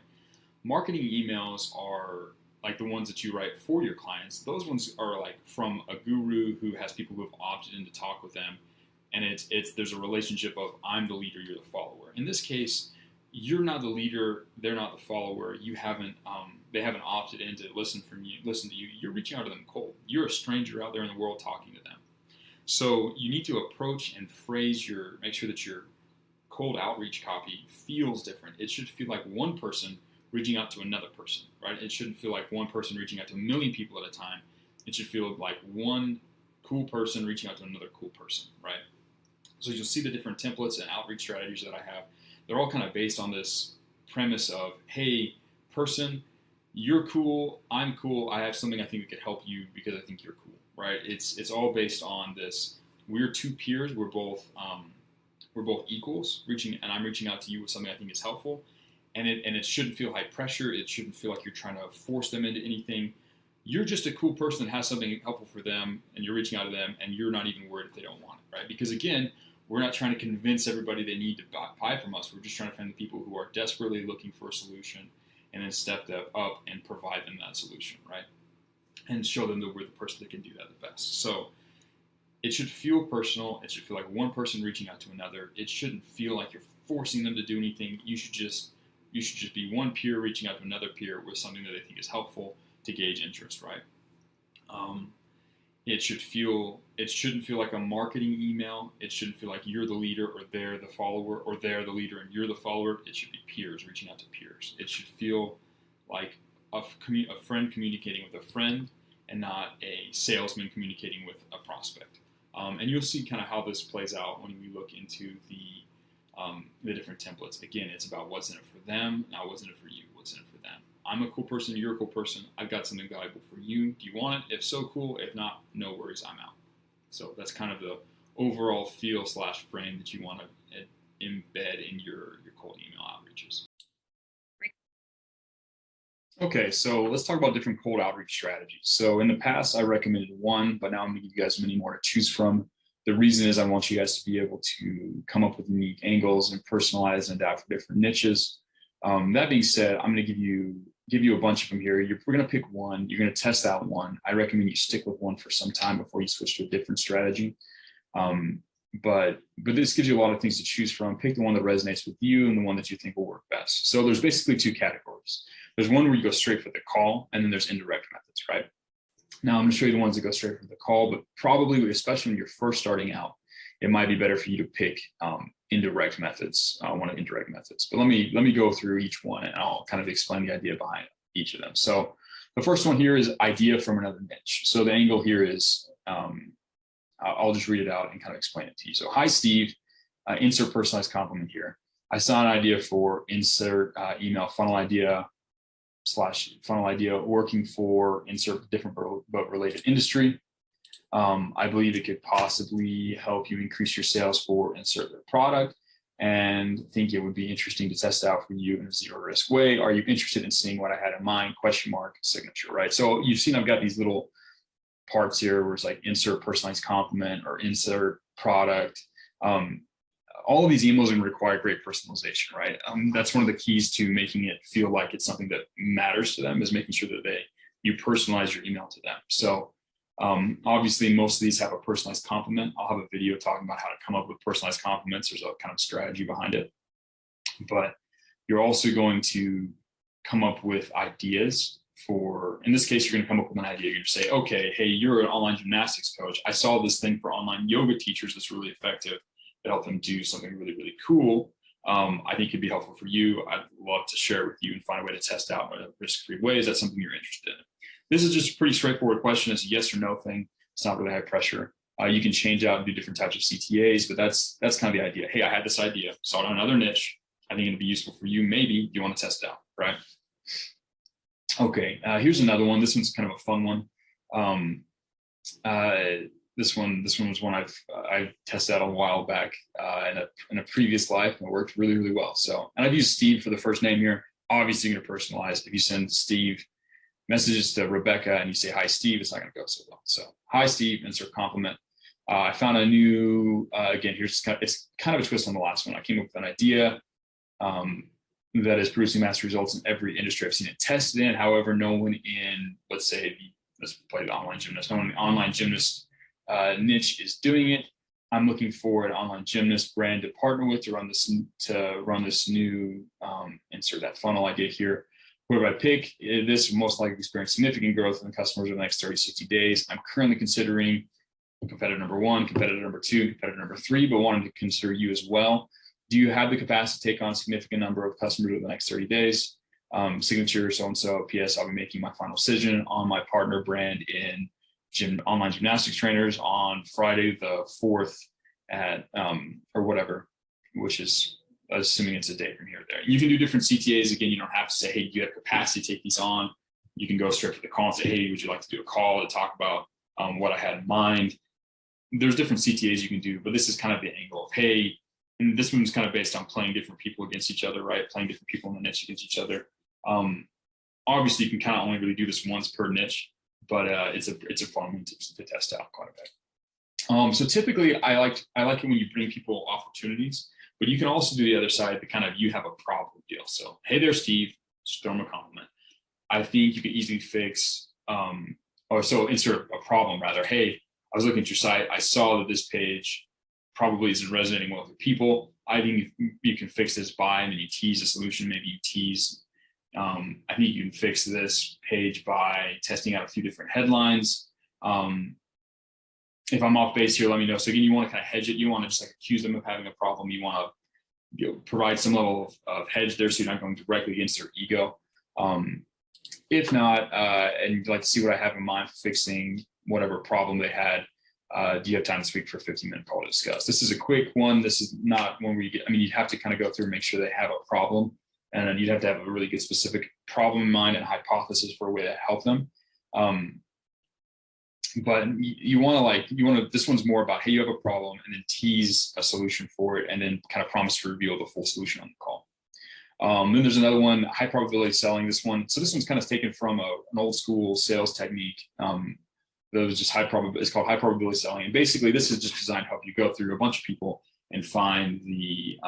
Marketing emails are like the ones that you write for your clients. Those ones are like from a guru who has people who have opted in to talk with them, and there's a relationship of I'm the leader, you're the follower. In this case, you're not the leader, they're not the follower. They haven't opted in to listen to you. You're reaching out to them cold. You're a stranger out there in the world talking to them. So you need to approach and make sure that your cold outreach copy feels different. It should feel like one person reaching out to another person, right? It shouldn't feel like one person reaching out to a million people at a time. It should feel like one cool person reaching out to another cool person, right? So you'll see the different templates and outreach strategies that I have. They're all kind of based on this premise of, hey, person, you're cool, I'm cool, I have something I think that could help you because I think you're cool, right? It's all based on this. We're two peers. We're both equals, and I'm reaching out to you with something I think is helpful. And it shouldn't feel high pressure. It shouldn't feel like you're trying to force them into anything. You're just a cool person that has something helpful for them, and you're reaching out to them, and you're not even worried if they don't want it, right? Because again, we're not trying to convince everybody they need to buy from us. We're just trying to find the people who are desperately looking for a solution, and then step up and provide them that solution, right? And show them that we're the person that can do that the best. So it should feel personal. It should feel like one person reaching out to another. It shouldn't feel like you're forcing them to do anything. You should just be one peer reaching out to another peer with something that they think is helpful to gauge interest, right? It shouldn't feel like a marketing email. It shouldn't feel like you're the leader or they're the follower, or they're the leader and you're the follower. It should be peers reaching out to peers. It should feel like a friend communicating with a friend and not a salesman communicating with a prospect. And you'll see kind of how this plays out when we look into the the different templates. Again, it's about what's in it for them, not what's in it for you, what's in it for them. I'm a cool person, you're a cool person, I've got something valuable for you. Do you want it? If so, cool. If not, no worries, I'm out. So that's kind of the overall feel / frame that you want to embed in your cold email outreaches. Okay, so let's talk about different cold outreach strategies. So in the past, I recommended one, but now I'm going to give you guys many more to choose from. The reason is I want you guys to be able to come up with unique angles and personalize and adapt for different niches. That being said, I'm going to give you a bunch of them here. We're going to pick one. You're going to test out one. I recommend you stick with one for some time before you switch to a different strategy. But this gives you a lot of things to choose from. Pick the one that resonates with you and the one that you think will work best. So there's basically two categories. There's one where you go straight for the call, and then there's indirect methods, right? Now I'm going to show you the ones that go straight for the call, but probably, especially when you're first starting out, it might be better for you to pick indirect methods, one of the indirect methods. But let me go through each one, and I'll kind of explain the idea behind each of them. So the first one here is idea from another niche. So the angle here is, I'll just read it out and kind of explain it to you. So, hi, Steve, insert personalized compliment here. I saw an idea for insert email funnel idea / funnel idea working for insert different but related industry. I believe it could possibly help you increase your sales for insert their product, and think it would be interesting to test out for you in a zero risk way. Are you interested in seeing what I had in mind? ? Signature, right? So you've seen I've got these little parts here where it's like insert personalized compliment or insert product. All of these emails are going to require great personalization, right? That's one of the keys to making it feel like it's something that matters to them, is making sure that you personalize your email to them. So obviously most of these have a personalized compliment. I'll have a video talking about how to come up with personalized compliments. There's a kind of strategy behind it, but you're also going to come up with ideas for, in this case, you're going to come up with an idea. You're going to say, okay, hey, you're an online gymnastics coach. I saw this thing for online yoga teachers that's really effective to help them do something really, really cool. I think it'd be helpful for you. I'd love to share it with you and find a way to test out in a risk-free way. Is that something you're interested in? This is just a pretty straightforward question. It's a yes or no thing. It's not really high pressure. You can change out and do different types of CTAs, but that's kind of the idea. Hey, I had this idea, saw it on another niche. I think it'd be useful for you. Maybe you want to test it out, right? Okay, here's another one. This one's kind of a fun one. This one was one I've tested out a while back in a previous life, and it worked really, really well. So, and I've used Steve for the first name here. Obviously, you're going to personalize. If you send Steve messages to Rebecca and you say, hi, Steve, it's not going to go so well. So, hi, Steve, insert compliment. I found a new, again, it's kind of a twist on the last one. I came up with an idea that is producing massive results in every industry I've seen it tested in. However, no one in, let's play the online gymnast. No one in the online gymnast niche is doing it. I'm looking for an online gymnast brand to partner with to run this new insert that funnel idea here. Whoever I pick, this will most likely experience significant growth in customers over the next 30, 60 days. I'm currently considering competitor number 1, competitor number 2, competitor number 3, but wanted to consider you as well. Do you have the capacity to take on a significant number of customers over the next 30 days? Signature, so-and-so, PS, I'll be making my final decision on my partner brand in online gymnastics trainers on Friday the 4th at, or whatever, which is assuming it's a day from here or there. You can do different CTAs. Again, you don't have to say, hey, do you have capacity to take these on? You can go straight for the call and say, hey, would you like to do a call to talk about what I had in mind? There's different CTAs you can do, but this is kind of the angle of, hey, and this one's kind of based on playing different people against each other, right? Playing different people in the niche against each other. Obviously, you can kind of only really do this once per niche, but it's a fun one to test out quite a bit. So typically, I like it when you bring people opportunities, but you can also do the other side, the kind of you have a problem deal. So, hey there, Steve, just throw him a compliment. I think you could easily fix, insert a problem rather. Hey, I was looking at your site. I saw that this page probably isn't resonating well with people. I think you can fix this by, and then you tease a solution. Maybe you tease, I think you can fix this page by testing out a few different headlines. If I'm off base here, let me know. So again, you want to kind of hedge it. You want to just like accuse them of having a problem. You want to provide some level of hedge there so you're not going directly against their ego. If not, and you'd like to see what I have in mind for fixing whatever problem they had, Do you have time to speak for a 15-minute call to discuss? This is a quick one. This is not one where you get, I mean, you'd have to kind of go through and make sure they have a problem. And then you'd have to have a really good specific problem in mind and hypothesis for a way to help them. But you want to, this one's more about, hey, you have a problem, and then tease a solution for it, and then kind of promise to reveal the full solution on the call. Then there's another one, high probability selling. This one's kind of taken from an old school sales technique. That was just it's called high probability selling. And basically this is just designed to help you go through a bunch of people and find the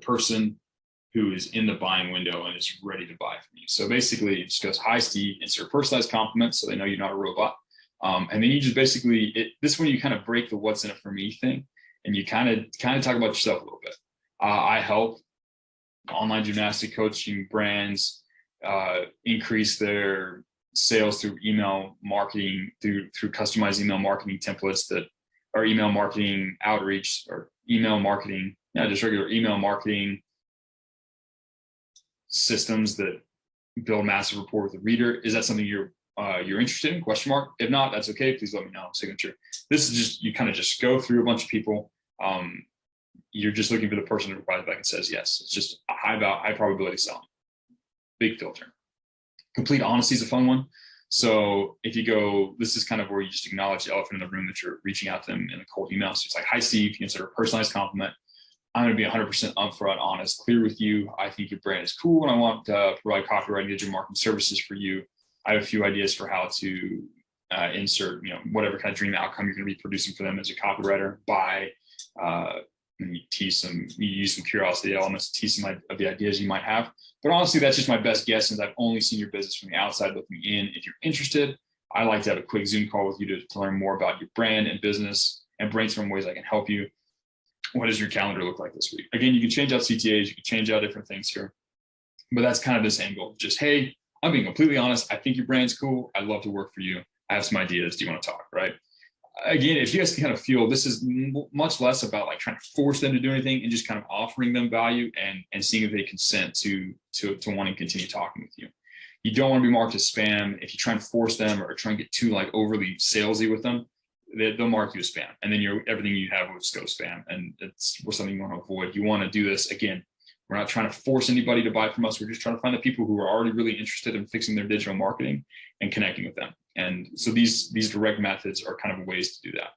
person who is in the buying window and is ready to buy from you. So basically it just goes, hi Steve, insert personalized compliment so they know you're not a robot. And then you just basically, this one you kind of break the what's in it for me thing, and you kind of talk about yourself a little bit. I help online gymnastic coaching brands increase their sales through email marketing, through customized email marketing templates that are email marketing outreach, or email marketing, just regular email marketing systems that build massive rapport with the reader. Is that something you're interested in? Question mark. If not, that's okay. Please let me know. Signature. This is just, you kind of just go through a bunch of people. You're just looking for the person who replies back and says yes. It's just a high probability selling. Big filter. Complete honesty is a fun one. So if you go, this is kind of where you just acknowledge the elephant in the room that you're reaching out to them in a cold email. So it's like, hi Steve, you insert a personalized compliment. I'm going to be 100% upfront, honest, clear with you. I think your brand is cool, and I want to provide copyright and digital marketing services for you. I have a few ideas for how to insert, whatever kind of dream outcome you're going to be producing for them as a copywriter by, and you use some curiosity elements to tease some of the ideas you might have. But honestly, that's just my best guess, since I've only seen your business from the outside looking in. If you're interested, I like to have a quick Zoom call with you to learn more about your brand and business and brainstorm ways I can help you. What does your calendar look like this week? Again, you can change out CTAs, you can change out different things here, but that's kind of this angle. Just, hey, I'm being completely honest. I think your brand's cool. I'd love to work for you. I have some ideas. Do you want to talk? Right. Again, if you guys kind of feel this is much less about like trying to force them to do anything and just kind of offering them value and seeing if they consent to wanting to continue talking with you. You don't want to be marked as spam. If you try and force them or try and get too like overly salesy with them, they'll mark you as spam, and then everything you have will just go spam, and it's something you want to avoid. You want to do this again. We're not trying to force anybody to buy from us. We're just trying to find the people who are already really interested in fixing their digital marketing and connecting with them. And so these direct methods are kind of ways to do that.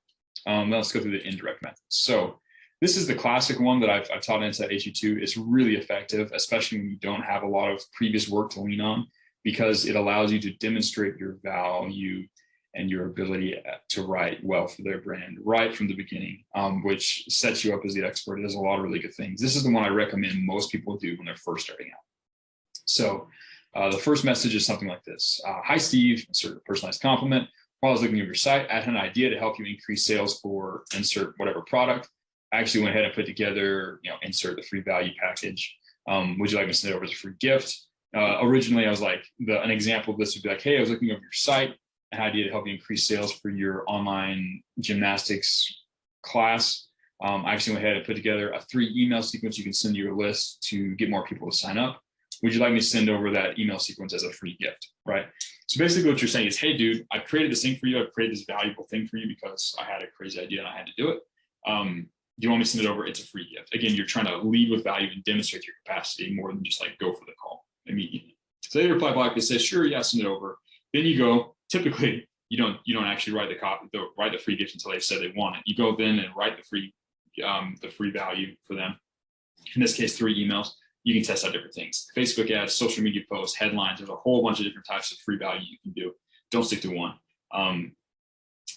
Now let's go through the indirect methods. So this is the classic one that I've taught inside HU2. It's really effective, especially when you don't have a lot of previous work to lean on, because it allows you to demonstrate your value and your ability to write well for their brand right from the beginning, which sets you up as the expert. It does a lot of really good things. This is the one I recommend most people do when they're first starting out. So the first message is something like this. Hi, Steve, insert a personalized compliment. While I was looking at your site, I had an idea to help you increase sales for insert whatever product. I actually went ahead and put together, insert the free value package. Would you like me to send it over as a free gift? Originally, I was like, an example of this would be like, hey, I was looking over your site, an idea to help you increase sales for your online gymnastics class. I actually went ahead and put together a 3 email sequence you can send to your list to get more people to sign up. Would you like me to send over that email sequence as a free gift, right? So basically what you're saying is, hey, dude, I've created this thing for you. I've created this valuable thing for you because I had a crazy idea and I had to do it. Do you want me to send it over? It's a free gift. Again, you're trying to lead with value and demonstrate your capacity more than just like go for the call immediately. So they reply back, they say, sure, yeah, send it over. Then you go, typically you don't actually write the free gift until they said they want it. You go then and write the free value for them. In this case, 3 emails. You can test out different things. Facebook ads, social media posts, headlines. There's a whole bunch of different types of free value you can do. Don't stick to one.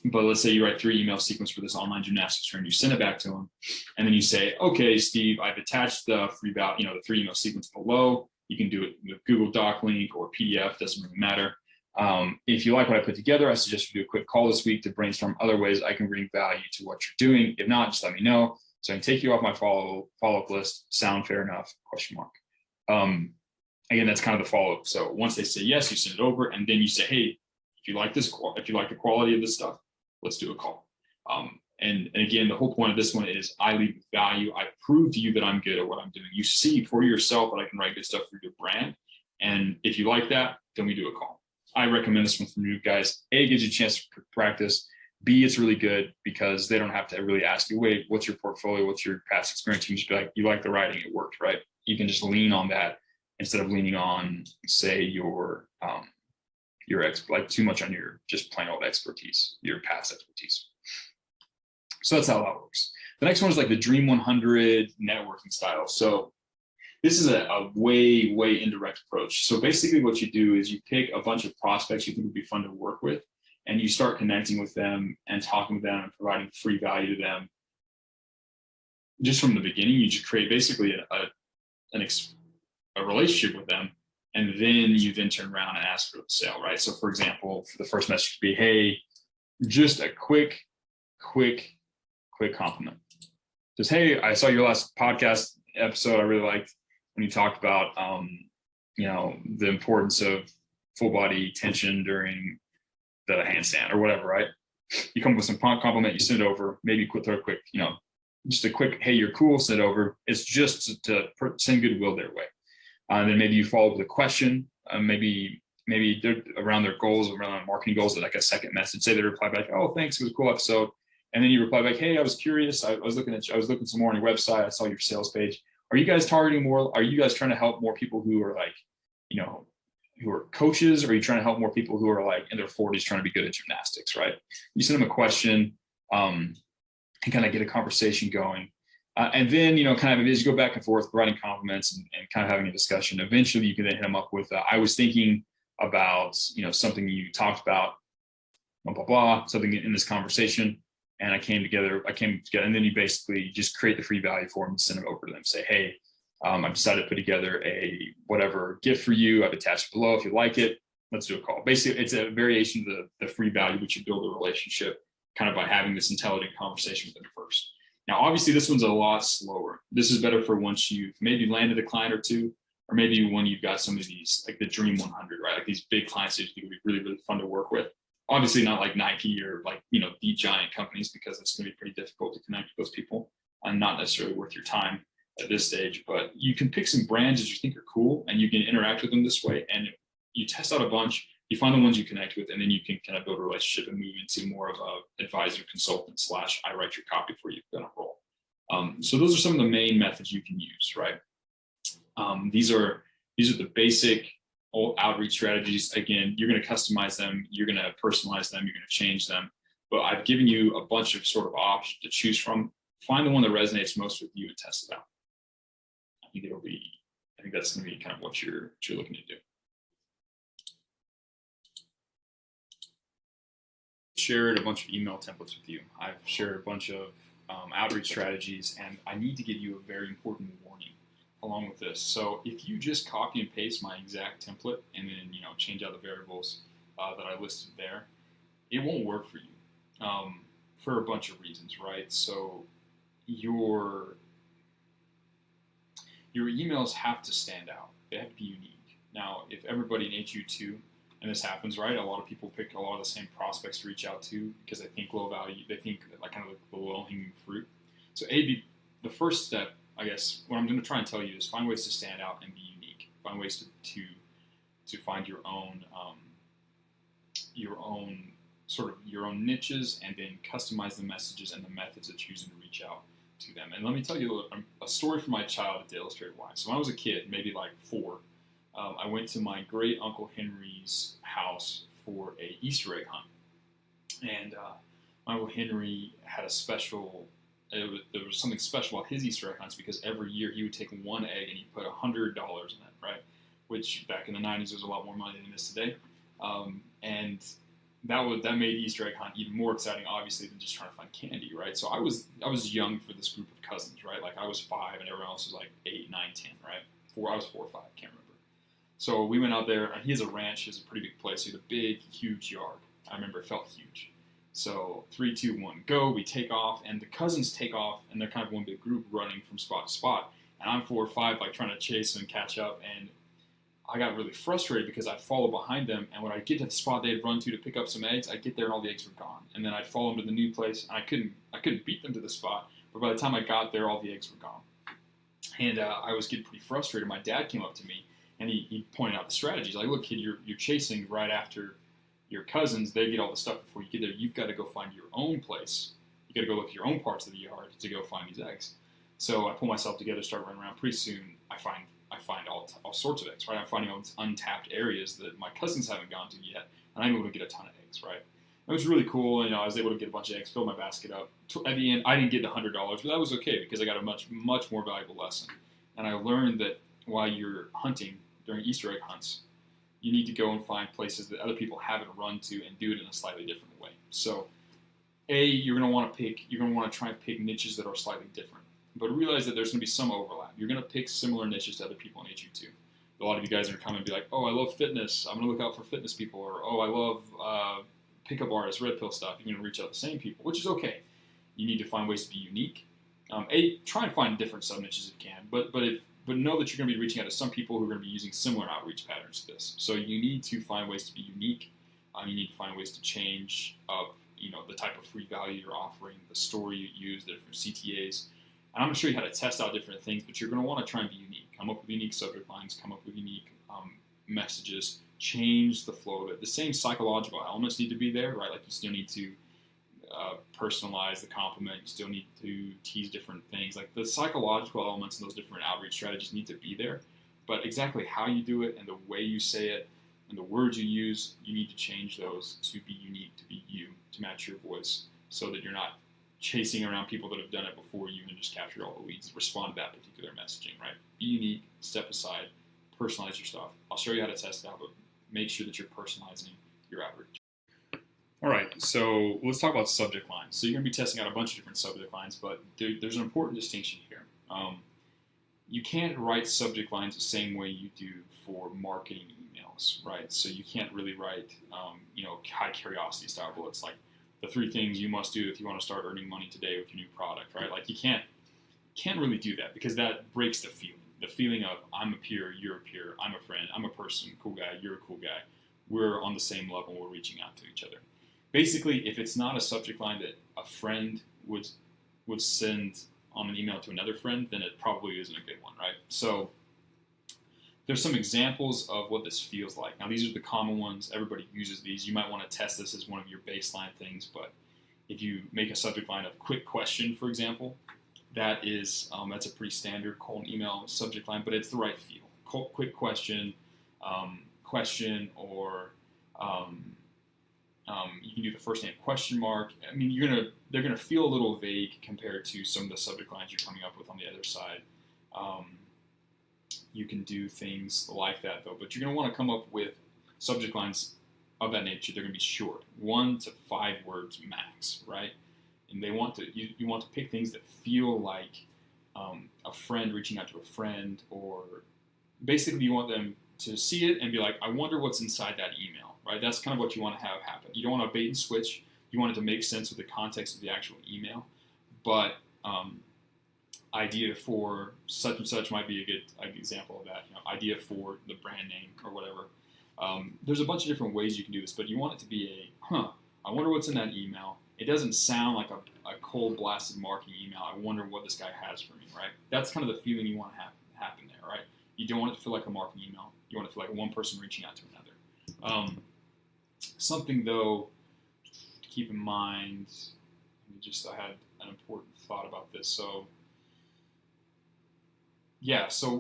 But let's say you write 3 email sequence for this online gymnastics trend. You send it back to them, and then you say, okay, Steve, I've attached the free value, the 3 email sequence below. You can do it with Google Doc link or PDF, doesn't really matter. If you like what I put together, I suggest you do a quick call this week to brainstorm other ways I can bring value to what you're doing. If not, just let me know so I can take you off my follow-up list. Sound fair enough? Question mark. Again, that's kind of the follow-up. So once they say yes, you send it over, and then you say, hey, if you like the quality of this stuff, let's do a call. And again, the whole point of this one is I lead with value. I prove to you that I'm good at what I'm doing. You see for yourself that I can write good stuff for your brand. And if you like that, then we do a call. I recommend this one for you guys. A, it gives you a chance to practice. B, it's really good because they don't have to really ask you, wait, what's your portfolio? What's your past experience? You just be like, you like the writing, it worked, right? You can just lean on that instead of leaning on, say, your like too much on your just plain old expertise, your past expertise. So that's how that works. The next one is like the Dream 100 networking style. So this is a way, way indirect approach. So basically what you do is you pick a bunch of prospects you think would be fun to work with, and you start connecting with them and talking with them and providing free value to them. Just from the beginning, you just create basically a relationship with them, and then you then turn around and ask for the sale, right? So for example, for the first message would be, hey, just a quick compliment. Just, hey, I saw your last podcast episode. I really liked when you talked about, the importance of full body tension during the handstand or whatever, right? You come up with some compliment, you send it over, maybe throw a quick, just a quick, hey, you're cool, send it over. It's just to send goodwill their way. And then maybe you follow up with a question, maybe they're around their goals, around marketing goals, like a second message. Say they reply back, oh, thanks, it was a cool episode. And then you reply back, hey, I was curious. I was looking some more on your website. I saw your sales page. Are you guys targeting more? Are you guys trying to help more people who are like, who are coaches? Or are you trying to help more people who are like in their 40s trying to be good at gymnastics, right? You send them a question and kind of get a conversation going. And then, kind of as you go back and forth, providing compliments and kind of having a discussion, eventually you can then hit them up with, I was thinking about, something you talked about, blah, blah, blah, something in this conversation. And I came together, and then you basically just create the free value for them and send them over to them. Say, hey, I've decided to put together a whatever gift for you. I've attached it below. If you like it, let's do a call. Basically, it's a variation of the free value, which you build a relationship kind of by having this intelligent conversation with them first. Now, obviously, this one's a lot slower. This is better for once you've maybe landed a client or two, or maybe when you've got some of these, like the Dream 100, right? Like these big clients that you think would be really, really fun to work with. Obviously not like Nike or like, the giant companies, because it's going to be pretty difficult to connect with those people and not necessarily worth your time at this stage. But you can pick some brands that you think are cool and you can interact with them this way. And you test out a bunch, you find the ones you connect with, and then you can kind of build a relationship and move into more of a advisor, consultant / I write your copy for you kind of role. So those are some of the main methods you can use, right? These are the basic outreach strategies. Again, you're going to customize them, you're going to personalize them, you're going to change them. But I've given you a bunch of sort of options to choose from. Find the one that resonates most with you and test it out. I think that's going to be kind of what you're looking to do. Shared a bunch of email templates with you. I've shared a bunch of outreach strategies, and I need to give you a very important warning along with this. So if you just copy and paste my exact template and then change out the variables that I listed there, it won't work for you for a bunch of reasons, right? So your emails have to stand out. They have to be unique. Now, if everybody in HU2, and this happens, right? A lot of people pick a lot of the same prospects to reach out to because they think low value. They think like kind of like the low-hanging fruit. So the first step, I guess, what I'm going to try and tell you is find ways to stand out and be unique. Find ways to find your own niches, and then customize the messages and the methods that you're using to reach out to them. And let me tell you a story from my childhood to illustrate why. So when I was a kid, maybe like 4, I went to my great Uncle Henry's house for a Easter egg hunt. And my Uncle Henry had a special, there was something special about his Easter egg hunts because every year he would take one egg and he put $100 in it, right? Which back in the 90s was a lot more money than it is today. And that made Easter egg hunt even more exciting, obviously, than just trying to find candy, right? So I was young for this group of cousins, right? Like I was 5 and everyone else was like 8, 9, 10, right? I was 4 or 5, can't remember. So we went out there, and he has a ranch. He has a pretty big place. He had a big, huge yard. I remember it felt huge. So 3, 2, 1, go. We take off, and the cousins take off, and they're kind of one big group running from spot to spot. And I'm 4 or 5, like trying to chase and catch up. And I got really frustrated because I'd follow behind them, and when I'd get to the spot they'd run to pick up some eggs, I'd get there and all the eggs were gone. And then I'd follow them to the new place, and I couldn't beat them to the spot. But by the time I got there, all the eggs were gone. And I was getting pretty frustrated. My dad came up to me, and he pointed out the strategy. He's like, look, kid, you're chasing right after Your cousins, they get all the stuff before you get there. You've got to go find your own place. You got to go look at your own parts of the yard to go find these eggs. So I pull myself together, start running around. Pretty soon, I find all sorts of eggs, right? I'm finding all these untapped areas that my cousins haven't gone to yet, and I'm able to get a ton of eggs, right? It was really cool. I was able to get a bunch of eggs, fill my basket up. At the end, I didn't get the $100, but that was okay because I got a much more valuable lesson. And I learned that while you're hunting during Easter egg hunts, you need to go and find places that other people haven't run to and do it in a slightly different way. So, you're going to want to try and pick niches that are slightly different, but realize that there's going to be some overlap. You're going to pick similar niches to other people in HU too. A lot of you guys are coming and be like, oh, I love fitness. I'm going to look out for fitness people, or oh, I love pickup artists, red pill stuff. You're going to reach out to the same people, which is okay. You need to find ways to be unique. Try and find different sub niches if you can, but know that you're going to be reaching out to some people who are going to be using similar outreach patterns to this. So you need to find ways to be unique. You need to find ways to change up, the type of free value you're offering, the story you use, the different CTAs. And I'm going to show you how to test out different things, but you're going to want to try and be unique. Come up with unique subject lines, come up with unique messages, change the flow of it. The same psychological elements need to be there, right? Like you still need to personalize the compliment. You still need to tease different things. Like the psychological elements and those different outreach strategies need to be there. But exactly how you do it and the way you say it and the words you use, you need to change those to be unique, to be you, to match your voice, so that you're not chasing around people that have done it before you and just captured all the leads. Respond to that particular messaging, right? Be unique, step aside, personalize your stuff. I'll show you how to test it out, but make sure that you're personalizing your outreach. All right, so let's talk about subject lines. So you're going to be testing out a bunch of different subject lines, but there's an important distinction here. You can't write subject lines the same way you do for marketing emails, right? So you can't really write, high curiosity style bullets like the 3 things you must do if you want to start earning money today with your new product, right? Like you can't really do that because that breaks the feeling of I'm a peer, you're a peer, I'm a friend, I'm a person, cool guy, you're a cool guy. We're on the same level, we're reaching out to each other. Basically, if it's not a subject line that a friend would send on an email to another friend, then it probably isn't a good one, right? So there's some examples of what this feels like. Now, these are the common ones. Everybody uses these. You might want to test this as one of your baseline things, but if you make a subject line of quick question, for example, that's a pretty standard cold email subject line, but it's the right feel. Quick question, or you can do the first name question mark. I mean, they're gonna feel a little vague compared to some of the subject lines you're coming up with on the other side. You can do things like that though, but you're gonna want to come up with subject lines of that nature. They're gonna be short, 1 to 5 words max, right? And you want to pick things that feel like a friend reaching out to a friend, or basically you want them to see it and be like, I wonder what's inside that email, right? That's kind of what you want to have happen. You don't want to bait and switch. You want it to make sense with the context of the actual email, but idea for such and such might be a good example of that. Idea for the brand name or whatever. There's a bunch of different ways you can do this, but you want it to be I wonder what's in that email. It doesn't sound like a cold blasted marketing email. I wonder what this guy has for me, right? That's kind of the feeling you want to happen there, right? You don't want it to feel like a marketing email. You want it to feel like one person reaching out to another. Something though to keep in mind. I had an important thought about this. So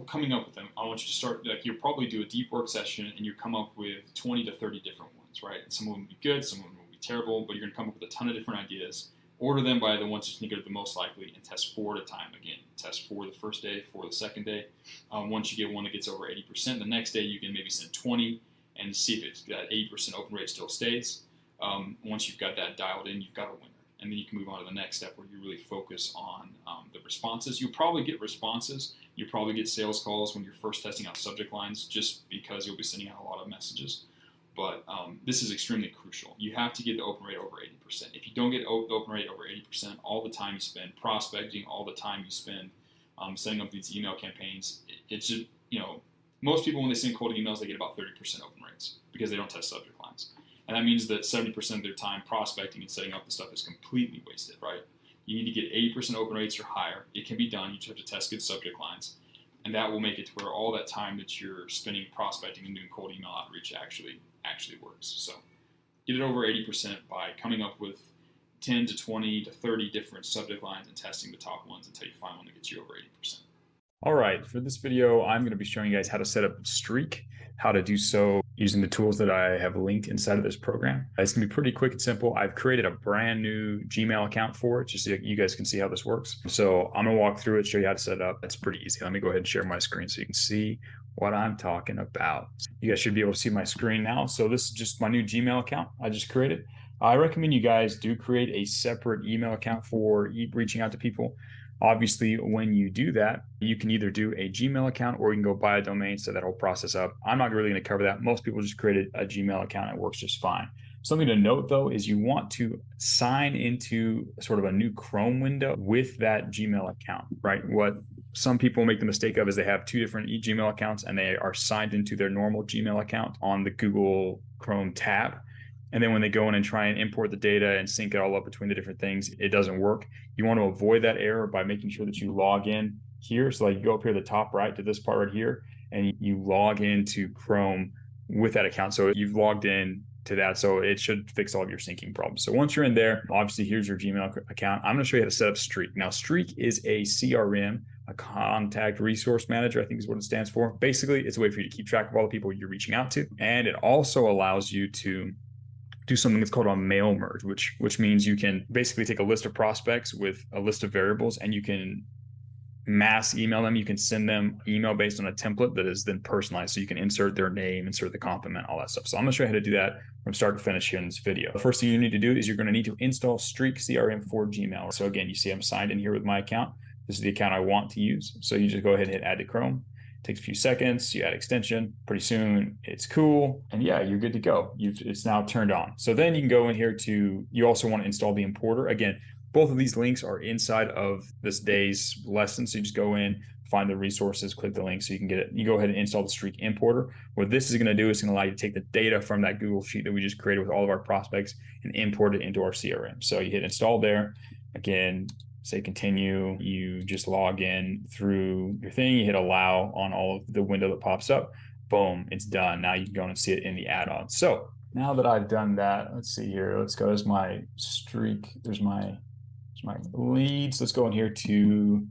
coming up with them, I want you to start, you'll probably do a deep work session and you come up with 20 to 30 different ones, right? And some of them will be good, some of them will be terrible, but you're going to come up with a ton of different ideas. Order them by the ones you think are the most likely and test 4 at a time. Again, test 4 the first day, 4 the second day. Once you get one that gets over 80%, the next day you can maybe send 20 and see if that 80% open rate still stays. Once you've got that dialed in, you've got a winner. And then you can move on to the next step where you really focus on the responses. You'll probably get responses. You'll probably get sales calls when you're first testing out subject lines, just because you'll be sending out a lot of messages. But this is extremely crucial. You have to get the open rate over 80%. If you don't get the open rate over 80%, all the time you spend prospecting, all the time you spend setting up these email campaigns, it's just, most people when they send cold emails, they get about 30% open rates because they don't test subject lines. And that means that 70% of their time prospecting and setting up the stuff is completely wasted, right? You need to get 80% open rates or higher. It can be done. You just have to test good subject lines. And that will make it to where all that time that you're spending prospecting and doing cold email outreach actually works. So get it over 80% by coming up with 10 to 20 to 30 different subject lines and testing the top ones until you find one that gets you over 80%. All right, for this video, I'm going to be showing you guys how to set up Streak, how to do so using the tools that I have linked inside of this program. It's going to be pretty quick and simple. I've created a brand new Gmail account for it, just so you guys can see how this works. So I'm going to walk through it, show you how to set it up. It's pretty easy. Let me go ahead and share my screen so you can see what I'm talking about. You guys should be able to see my screen now. So this is just my new Gmail account I just created. I recommend you guys do create a separate email account for reaching out to people. Obviously, when you do that, you can either do a Gmail account or you can go buy a domain, set that whole process up. I'm not really going to cover that. Most people just create a Gmail account and it works just fine. Something to note, though, is you want to sign into sort of a new Chrome window with that Gmail account, right? What some people make the mistake of is they have two different Gmail accounts and they are signed into their normal Gmail account on the Google Chrome tab. And then when they go in and try and import the data and sync it all up between the different things, it doesn't work. You want to avoid that error by making sure that you log in here. So like you go up here to the top right to this part right here, and you log into Chrome with that account. So you've logged in to that. So it should fix all of your syncing problems. So once you're in there, obviously here's your Gmail account. I'm going to show you how to set up Streak. Now, Streak is a CRM, a contact resource manager, I think is what it stands for. Basically, it's a way for you to keep track of all the people you're reaching out to. And it also allows you to do something that's called a mail merge, which means you can basically take a list of prospects with a list of variables and you can mass email them. You can send them email based on a template that is then personalized. So you can insert their name, insert the compliment, all that stuff. So I'm going to show you how to do that from start to finish here in this video. The first thing you need to do is you're going to need to install Streak CRM for Gmail. So again, you see I'm signed in here with my account. This is the account I want to use. So you just go ahead and hit add to Chrome. Takes a few seconds, you add extension, pretty soon it's cool, and yeah, you're good to go. It's now turned on. So then you can go in here you also want to install the importer. Again, both of these links are inside of this day's lesson. So you just go in, find the resources, click the link so you can get it. You go ahead and install the Streak importer. What this is going to do is going to allow you to take the data from that Google sheet that we just created with all of our prospects and import it into our CRM. So you hit install there. Again, say continue, you just log in through your thing, you hit allow on all of the window that pops up, boom, it's done. Now you can go and see it in the add-on. So now that I've done that, let's see here, let's go, there's my Streak, there's my leads. Let's go in here to,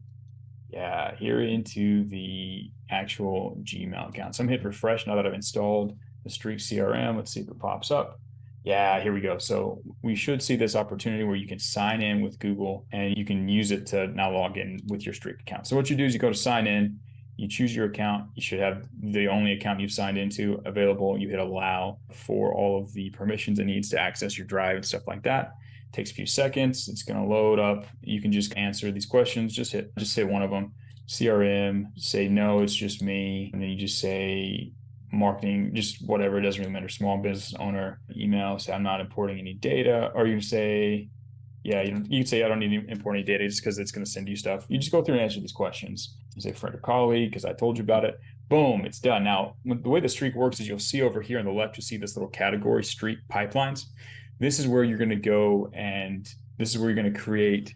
here into the actual Gmail account. So I'm hitting refresh now that I've installed the Streak CRM. Let's see if it pops up. Yeah, here we go. So we should see this opportunity where you can sign in with Google and you can use it to now log in with your Streak account. So what you do is you go to sign in, you choose your account. You should have the only account you've signed into available. You hit allow for all of the permissions it needs to access your drive and stuff like that. It takes a few seconds. It's going to load up. You can just answer these questions. Just hit one of them. CRM, say no, it's just me. And then you just say marketing, just whatever, it doesn't really matter, small business owner, email, say I'm not importing any data, or you can say, you can say I don't need to import any data just because it's going to send you stuff. You just go through and answer these questions. You say friend or colleague because I told you about it. Boom, it's done. Now, the way the Streak works is you'll see over here on the left, you'll see this little category, Streak pipelines. This is where you're going to go and this is where you're going to create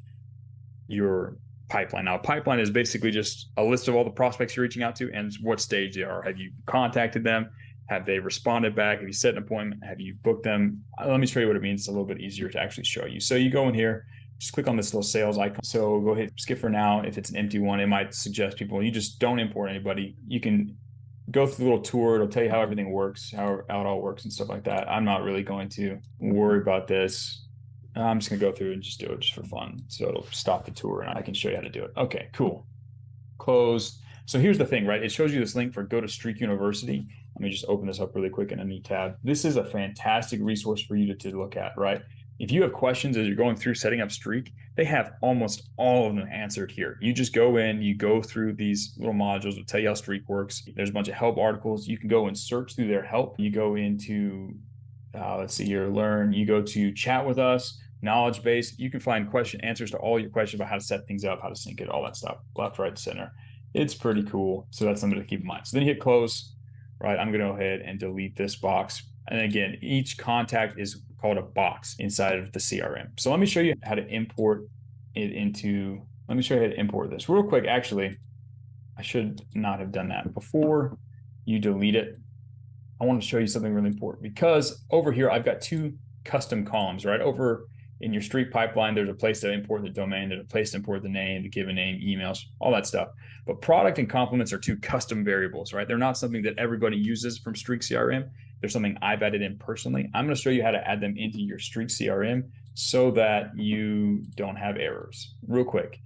your pipeline. Now, a pipeline is basically just a list of all the prospects you're reaching out to and what stage they are. Have you contacted them? Have they responded back? Have you set an appointment? Have you booked them? Let me show you what it means. It's a little bit easier to actually show you. So you go in here, just click on this little sales icon. So go ahead, skip for now. If it's an empty one, it might suggest people, you just don't import anybody. You can go through the little tour. It'll tell you how everything works, how it all works and stuff like that. I'm not really going to worry about this. I'm just going to go through and just do it just for fun. So it'll stop the tour and I can show you how to do it. Okay, cool. Close. So here's the thing, right? It shows you this link for Go to Streak University. Let me just open this up really quick in a new tab. This is a fantastic resource for you to look at, right? If you have questions as you're going through setting up Streak, they have almost all of them answered here. You just go in, you go through these little modules that tell you how Streak works. There's a bunch of help articles. You can go and search through their help. You go into, let's see here, learn. You go to chat with us. Knowledge base, you can find answers to all your questions about how to set things up, how to sync it, all that stuff, left, right, center. It's pretty cool. So that's something to keep in mind. So then you hit close, right? I'm going to go ahead and delete this box. And again, each contact is called a box inside of the CRM. So let me show you how to import it into, let me show you how to import this real quick. Actually, I should not have done that. Before you delete it, I want to show you something really important because over here, I've got two custom columns, right? Over in your Streak pipeline, there's a place to import the domain, there's a place to import the name, the given name, emails, all that stuff. But product and compliments are two custom variables, right? They're not something that everybody uses from Streak CRM. They're something I've added in personally. I'm going to show you how to add them into your Streak CRM so that you don't have errors. Real quick,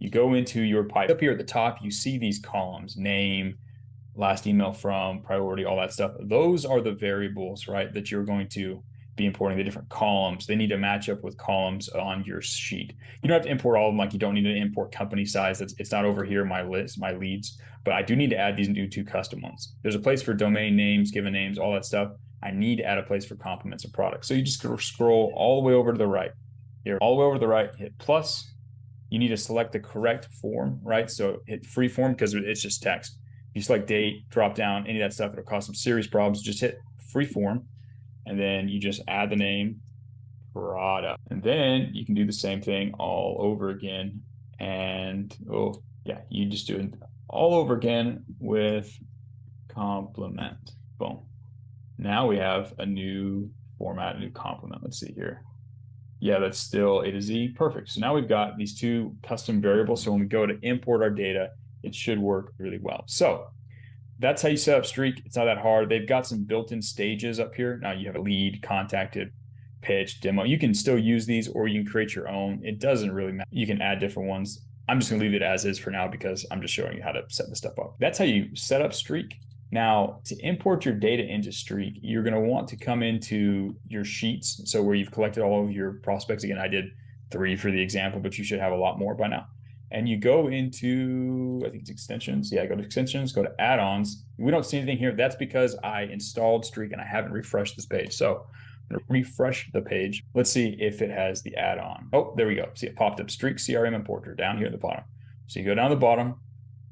you go into your pipe. Up here at the top, you see these columns: name, last email from, priority, all that stuff. Those are the variables, right, that you're going to be importing. The different columns, they need to match up with columns on your sheet. You don't have to import all of them. Like, you don't need to import company size. It's not over here in my list, my leads, but I do need to add these new two custom ones. There's a place for domain names, given names, all that stuff. I need to add a place for compliments and products. So you just scroll all the way over to the right here, all the way over to the right, hit plus. You need to select the correct form, right? So hit free form because it's just text. You select date, drop down, any of that stuff, it'll cause some serious problems. Just hit free form, and then you just add the name, product. And then you can do the same thing all over again. And oh yeah, you just do it all over again with compliment. Boom. Now we have a new format, a new compliment. Let's see here. Yeah, that's still A to Z. Perfect. So now we've got these two custom variables. So when we go to import our data, it should work really well. So that's how you set up Streak. It's not that hard. They've got some built-in stages up here. Now you have a lead, contacted, pitch, demo. You can still use these, or you can create your own. It doesn't really matter. You can add different ones. I'm just going to leave it as is for now because I'm just showing you how to set this stuff up. That's how you set up Streak. Now, to import your data into Streak, you're going to want to come into your sheets. So where you've collected all of your prospects. Again, I did 3 for the example, but you should have a lot more by now. And you go into, I think it's extensions. Yeah, go to extensions, go to add-ons. We don't see anything here. That's because I installed Streak and I haven't refreshed this page. So I'm going to refresh the page. Let's see if it has the add-on. Oh, there we go. See, it popped up, Streak CRM Importer down here at the bottom. So you go down the bottom,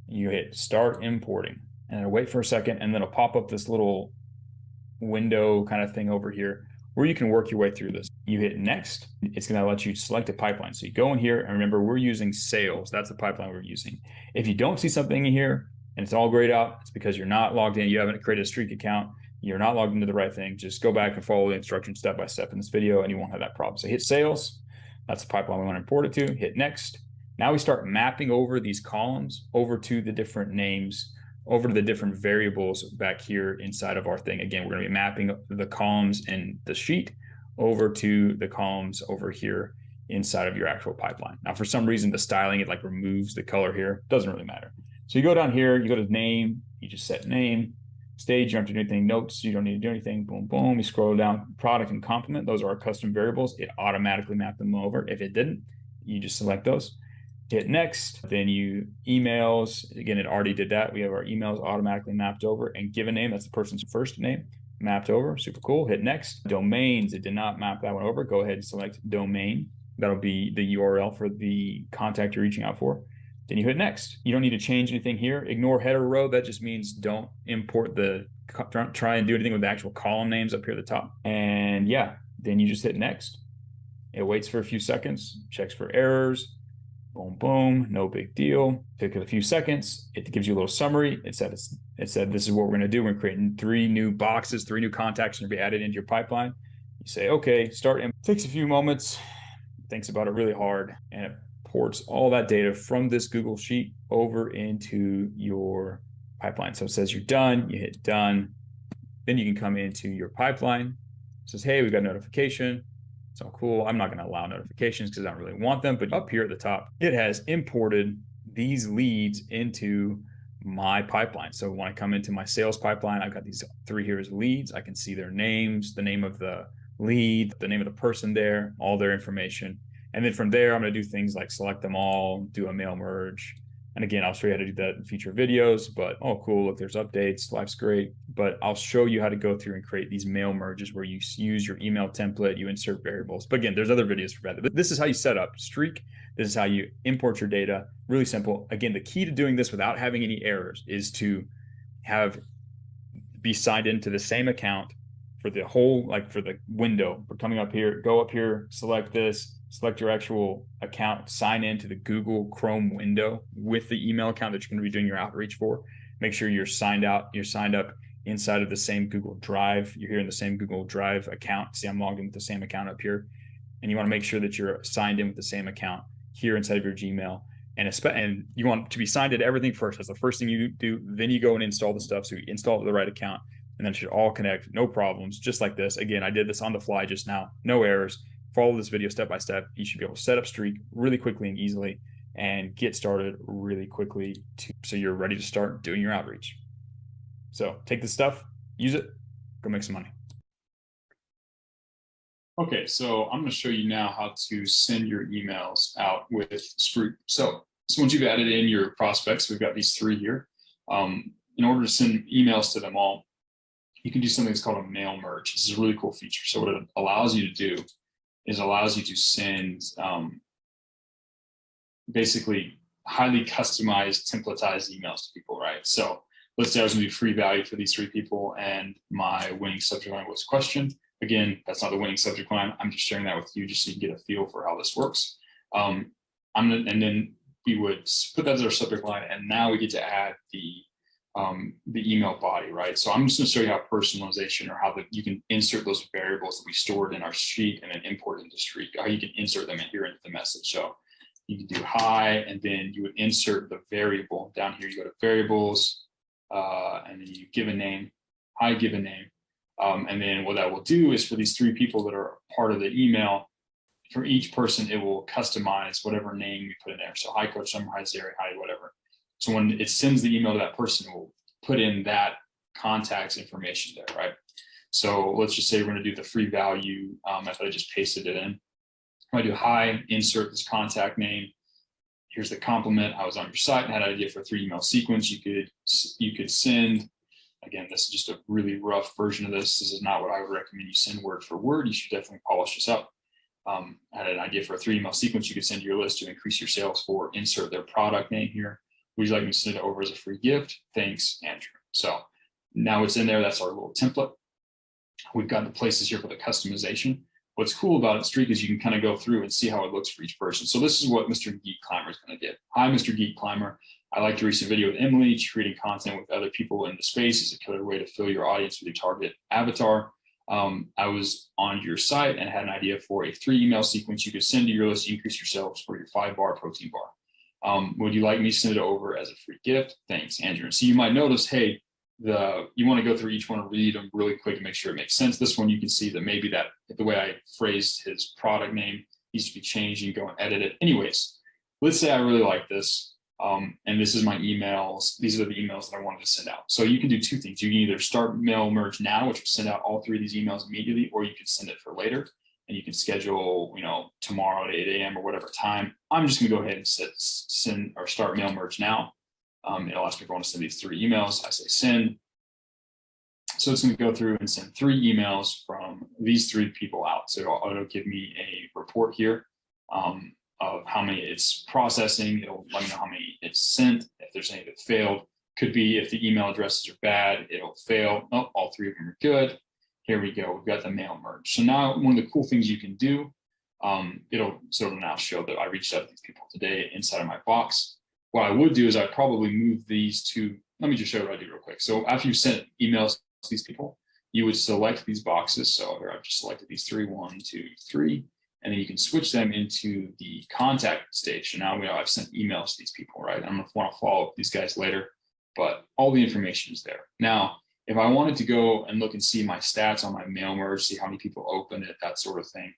you hit start importing, and then wait for a second, and then it'll pop up this little window kind of thing over here where you can work your way through this. You hit next, it's going to let you select a pipeline. So you go in here, and remember, we're using sales. That's the pipeline we're using. If you don't see something in here and it's all grayed out, it's because you're not logged in. You haven't created a Streak account. You're not logged into the right thing. Just go back and follow the instructions step by step in this video, and you won't have that problem. So hit sales. That's the pipeline we want to import it to. Hit next. Now we start mapping over these columns over to the different names, over to the different variables back here inside of our thing. Again, we're going to be mapping the columns in the sheet over to the columns over here inside of your actual pipeline. Now, for some reason, the styling, it like removes the color here. Doesn't really matter. So you go down here, you go to name, you just set name, stage, you don't have to do anything, notes, you don't need to do anything, boom, boom. You scroll down, product and compliment, those are our custom variables. It automatically mapped them over. If it didn't, you just select those. Hit next, then you emails. Again, it already did that. We have our emails automatically mapped over, and given name, that's the person's first name, mapped over. Super cool. Hit next. Domains, it did not map that one over. Go ahead and select domain. That'll be the URL for the contact you're reaching out for. Then you hit next. You don't need to change anything here. Ignore header row. That just means don't import don't try and do anything with the actual column names up here at the top. And yeah, then you just hit next. It waits for a few seconds, checks for errors. Boom, boom, no big deal. Took a few seconds. It gives you a little summary. It said this is what we're going to do. We're creating 3 new boxes, 3 new contacts to be added into your pipeline. You say, okay, start. It takes a few moments. Thinks about it really hard, and it ports all that data from this Google Sheet over into your pipeline. So it says you're done. You hit done. Then you can come into your pipeline. It says, hey, we got a notification. It's all cool. I'm not going to allow notifications because I don't really want them. But up here at the top, it has imported these leads into my pipeline. So when I come into my sales pipeline, I've got these 3 here as leads. I can see their names, the name of the lead, the name of the person there, all their information. And then from there, I'm going to do things like select them all, do a mail merge. And again, I'll show you how to do that in future videos, but oh, cool. Look, there's updates. Life's great. But I'll show you how to go through and create these mail merges where you use your email template, you insert variables. But again, there's other videos for that. But this is how you set up Streak. This is how you import your data. Really simple. Again, the key to doing this without having any errors is to be signed into the same account for the whole, like for the window. We're coming up here, go up here, select this, select your actual account, sign into the Google Chrome window with the email account that you're going to be doing your outreach for. Make sure you're signed up inside of the same Google Drive. You're here in the same Google Drive account. See, I'm logged in with the same account up here. And you want to make sure that you're signed in with the same account here inside of your Gmail. And you want to be signed into everything first. That's the first thing you do. Then you go and install the stuff. So you install the right account, and then it should all connect, no problems, just like this. Again, I did this on the fly just now, no errors. Follow this video step by step. You should be able to set up Streak really quickly and easily and get started really quickly so you're ready to start doing your outreach. So take this stuff, use it, go make some money. Okay, so I'm going to show you now how to send your emails out with Streak. So once you've added in your prospects, we've got these 3 here. In order to send emails to them all, you can do something that's called a mail merge. This is a really cool feature. So what it allows you to do is allows you to send basically highly customized, templatized emails to people, right? So let's say I was going to do free value for these 3 people, and my winning subject line was question. Again, that's not the winning subject line. I'm just sharing that with you just so you can get a feel for how this works. And then we would put that as our subject line, and now we get to add the email body, right? So I'm just going to show you how personalization, or how you can insert those variables that we stored in our Streak and then import into Streak, how you can insert them in here into the message. So you can do hi, and then you would insert the variable down here. You go to variables, and then you give a name, hi, give a name. And then what that will do is for these 3 people that are part of the email, for each person, it will customize whatever name you put in there. So hi, Coach Summer, hi, Zary, hi, whatever. So when it sends the email to that person, it will put in that contact's information there, right? So let's just say we're going to do the free value method. I just pasted it in. I do hi, insert this contact name. Here's the compliment. I was on your site and had an idea for a 3 email sequence you could send. Again, this is just a really rough version of this. This is not what I would recommend you send word for word. You should definitely polish this up. I had an idea for a 3 email sequence you could send to your list to increase your sales for. Insert their product name here. Would you like me to send it over as a free gift? Thanks, Andrew. So now it's in there. That's our little template. We've got the places here for the customization. What's cool about Streak is you can kind of go through and see how it looks for each person. So this is what Mr. Geek Climber is going to get. Hi, Mr. Geek Climber. I liked your recent video with Emily. Creating content with other people in the space is a killer way to fill your audience with your target avatar. I was on your site and had an idea for a 3 email sequence you could send to your list to increase your sales for your 5-bar protein bar. Would you like me to send it over as a free gift? Thanks, Andrew. So you might notice, hey, you want to go through each one and read them really quick and make sure it makes sense. This one, you can see that maybe that the way I phrased his product name needs to be changed. You can go and edit it. Anyways, let's say I really like this. And this is my emails. These are the emails that I wanted to send out. So you can do 2 things. You can either start mail merge now, which will send out all 3 of these emails immediately, or you can send it for later, and you can schedule, tomorrow at 8 a.m. or whatever time. I'm just going to go ahead and send or start mail merge now. It'll ask me if I want to send these 3 emails. I say send. So it's going to go through and send 3 emails from these 3 people out. So it'll give me a report here of how many it's processing. It'll let me know how many it's sent, if there's any that failed. Could be if the email addresses are bad, it'll fail. Oh, all 3 of them are good. Here we go. We've got the mail merge. So now one of the cool things you can do, it'll now show that I reached out to these people today inside of my box. What I would do is I'd probably move these to, let me just show you what I do real quick. So after you sent emails to these people, you would select these boxes. So here I've just selected these 3, 1, 2, 3, and then you can switch them into the contact stage. So now I've sent emails to these people, right? I'm going to want to follow up with these guys later, but all the information is there. Now, if I wanted to go and look and see my stats on my mail merge, see how many people opened it, that sort of thing,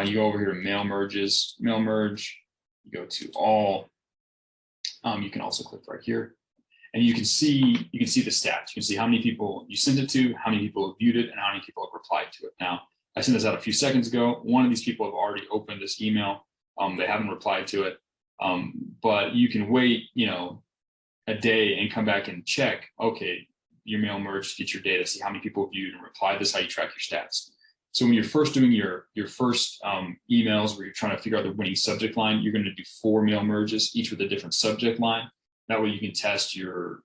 you go over here to mail merges, mail merge, you go to all. You can also click right here, and you can see the stats. You can see how many people you sent it to, how many people have viewed it, and how many people have replied to it. Now, I sent this out a few seconds ago. One of these people have already opened this email. They haven't replied to it, but you can wait, a day and come back and check. Okay, your mail merge, get your data, see how many people viewed and replied. This is how you track your stats. So when you're first doing your first emails where you're trying to figure out the winning subject line, you're going to do 4 mail merges, each with a different subject line. That way you can test your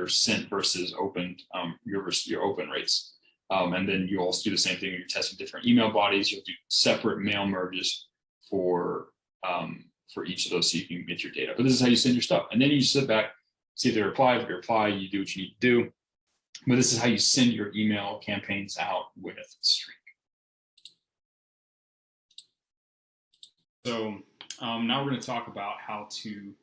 sent versus opened, your open rates. And then you also do the same thing when you're testing different email bodies. You'll do separate mail merges for each of those so you can get your data. But this is how you send your stuff. And then you sit back, see if they reply. If they reply, you do what you need to do. But this is how you send your email campaigns out with Streak. So now we're going to talk about how to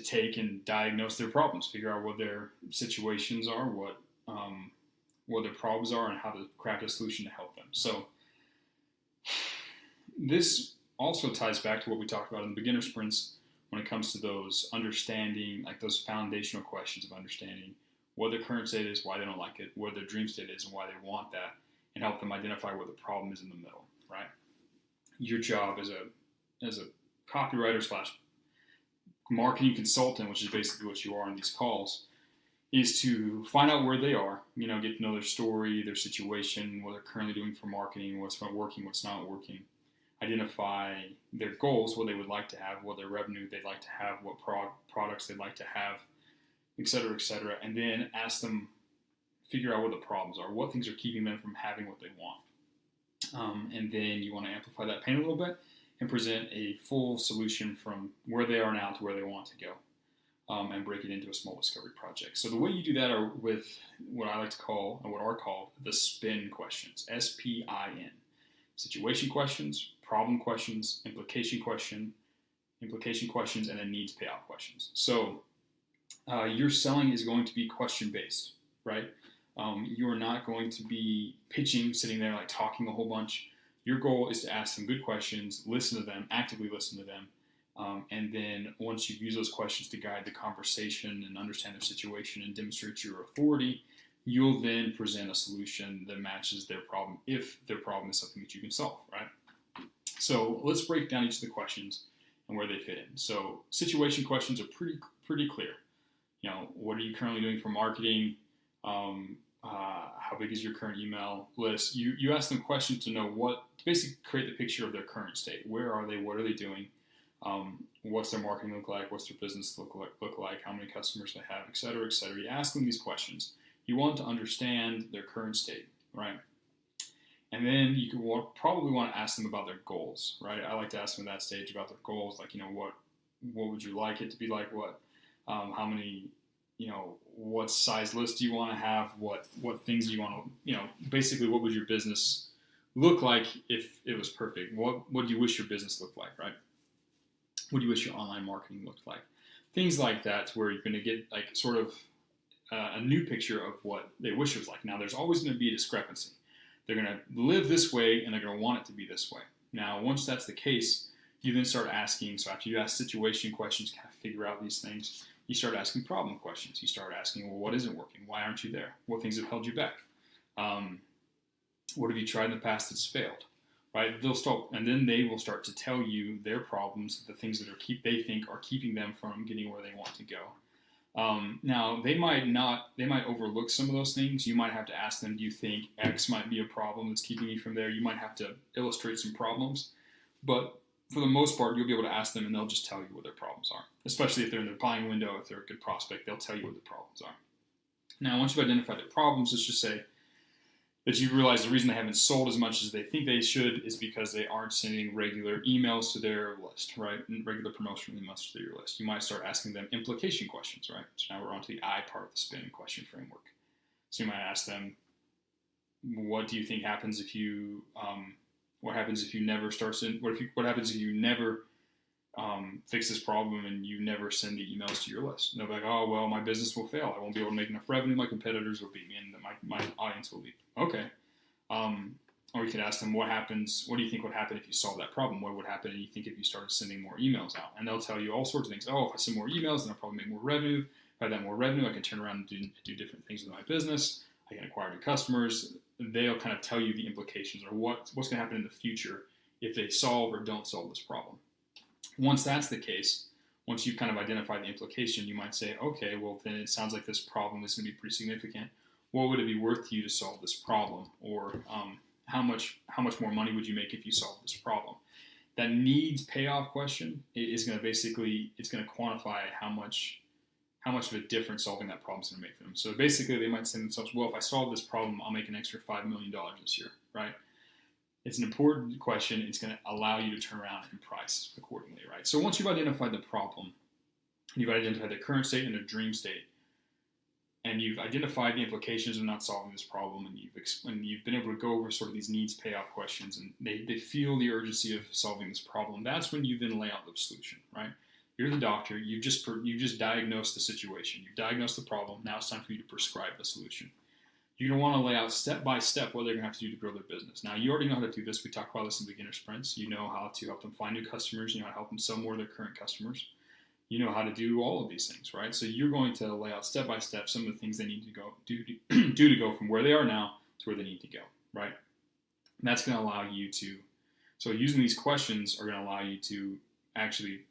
take and diagnose their problems, figure out what their situations are, what their problems are, and how to craft a solution to help them. So this also ties back to what we talked about in the beginner sprints when it comes to those understanding, like those foundational questions of understanding what their current state is, why they don't like it, what their dream state is, and why they want that, and help them identify where the problem is in the middle, right? Your job as a copywriter slash marketing consultant, which is basically what you are on these calls, is to find out where they are, get to know their story, their situation, what they're currently doing for marketing, what's not working, what's not working. Identify their goals, what they would like to have, what their revenue they'd like to have, what products they'd like to have, et cetera, and then ask them, figure out what the problems are, what things are keeping them from having what they want. And then you want to amplify that pain a little bit and present a full solution from where they are now to where they want to go, and break it into a small discovery project. So the way you do that are with what I like to call, and what are called, the SPIN questions, SPIN. Situation questions, problem questions, implication questions, and then needs payout questions. So your selling is going to be question-based, right? You're not going to be pitching, sitting there like talking a whole bunch. Your goal is to ask them good questions, listen to them, actively listen to them, and then once you've used those questions to guide the conversation and understand their situation and demonstrate your authority, you'll then present a solution that matches their problem, if their problem is something that you can solve, right? So let's break down each of the questions and where they fit in. So situation questions are pretty clear. What are you currently doing for marketing? How big is your current email list? You ask them questions to basically create the picture of their current state. Where are they? What are they doing? What's their marketing look like? What's their business look like? How many customers they have, et cetera, et cetera. You ask them these questions. You want to understand their current state, right? And then you could probably want to ask them about their goals, right? I like to ask them at that stage about their goals, like, what would you like it to be like? How many, what size list do you want to have? What things do you want to, basically what would your business look like if it was perfect? What do you wish your business looked like, right? What do you wish your online marketing looked like? Things like that, to where you're going to get like sort of a new picture of what they wish it was like. Now, there's always going to be a discrepancy. They're going to live this way, and they're going to want it to be this way. Now, once that's the case, you then start asking. So after you ask situation questions, kind of figure out these things, you start asking problem questions. You start asking, well, what isn't working? Why aren't you there? What things have held you back? What have you tried in the past that's failed? Right? And then they will start to tell you their problems, the things that they think are keeping them from getting where they want to go. Now, they might overlook some of those things. You might have to ask them, do you think X might be a problem that's keeping you from there? You might have to illustrate some problems. But for the most part, you'll be able to ask them, and they'll just tell you what their problems are. Especially if they're in their buying window, if they're a good prospect, they'll tell you what the problems are. Now, once you've identified their problems, let's just say that you realize the reason they haven't sold as much as they think they should is because they aren't sending regular emails to their list, right? Regular promotional emails to your list. You might start asking them implication questions, right? So now we're on to the I part of the SPIN question framework. So you might ask them, what do you think happens if you, what happens if you never start sending, what happens if you never fix this problem and you never send the emails to your list? And they'll be like, oh, well, my business will fail. I won't be able to make enough revenue. My competitors will beat me, and my audience will leave. Okay. Or you could ask them, what do you think would happen if you solved that problem? What would happen, you think, if you started sending more emails out? And they'll tell you all sorts of things. Oh, if I send more emails, then I'll probably make more revenue. If I have that more revenue, I can turn around and do different things with my business. I can acquire new customers. They'll kind of tell you the implications, or what's going to happen in the future if they solve or don't solve this problem. Once that's the case, once you've kind of identified the implication, you might say, okay, well, then it sounds like this problem is going to be pretty significant. What would it be worth to you to solve this problem? Or how much more money would you make if you solved this problem? That needs payoff question is going to basically, it's going to quantify how much of a difference solving that problem is going to make for them. So basically, they might say to themselves, well, if I solve this problem, I'll make an extra $5 million this year, right? It's an important question. It's going to allow you to turn around and price accordingly, right? So once you've identified the problem, you've identified their current state and their dream state, and you've identified the implications of not solving this problem, and you've been able to go over sort of these needs payoff questions, and they feel the urgency of solving this problem, that's when you then lay out the solution, right? You're the doctor. You just diagnosed the situation. You diagnosed the problem. Now it's time for you to prescribe the solution. You're going to want to lay out step by step what they're going to have to do to grow their business. Now, you already know how to do this. We talked about this in beginner sprints. You know how to help them find new customers. You know how to help them sell more of their current customers. You know how to do all of these things, right? So you're going to lay out step by step some of the things they need to go do to go from where they are now to where they need to go, right? And that's going to allow you to, so using these questions are going to allow you to actually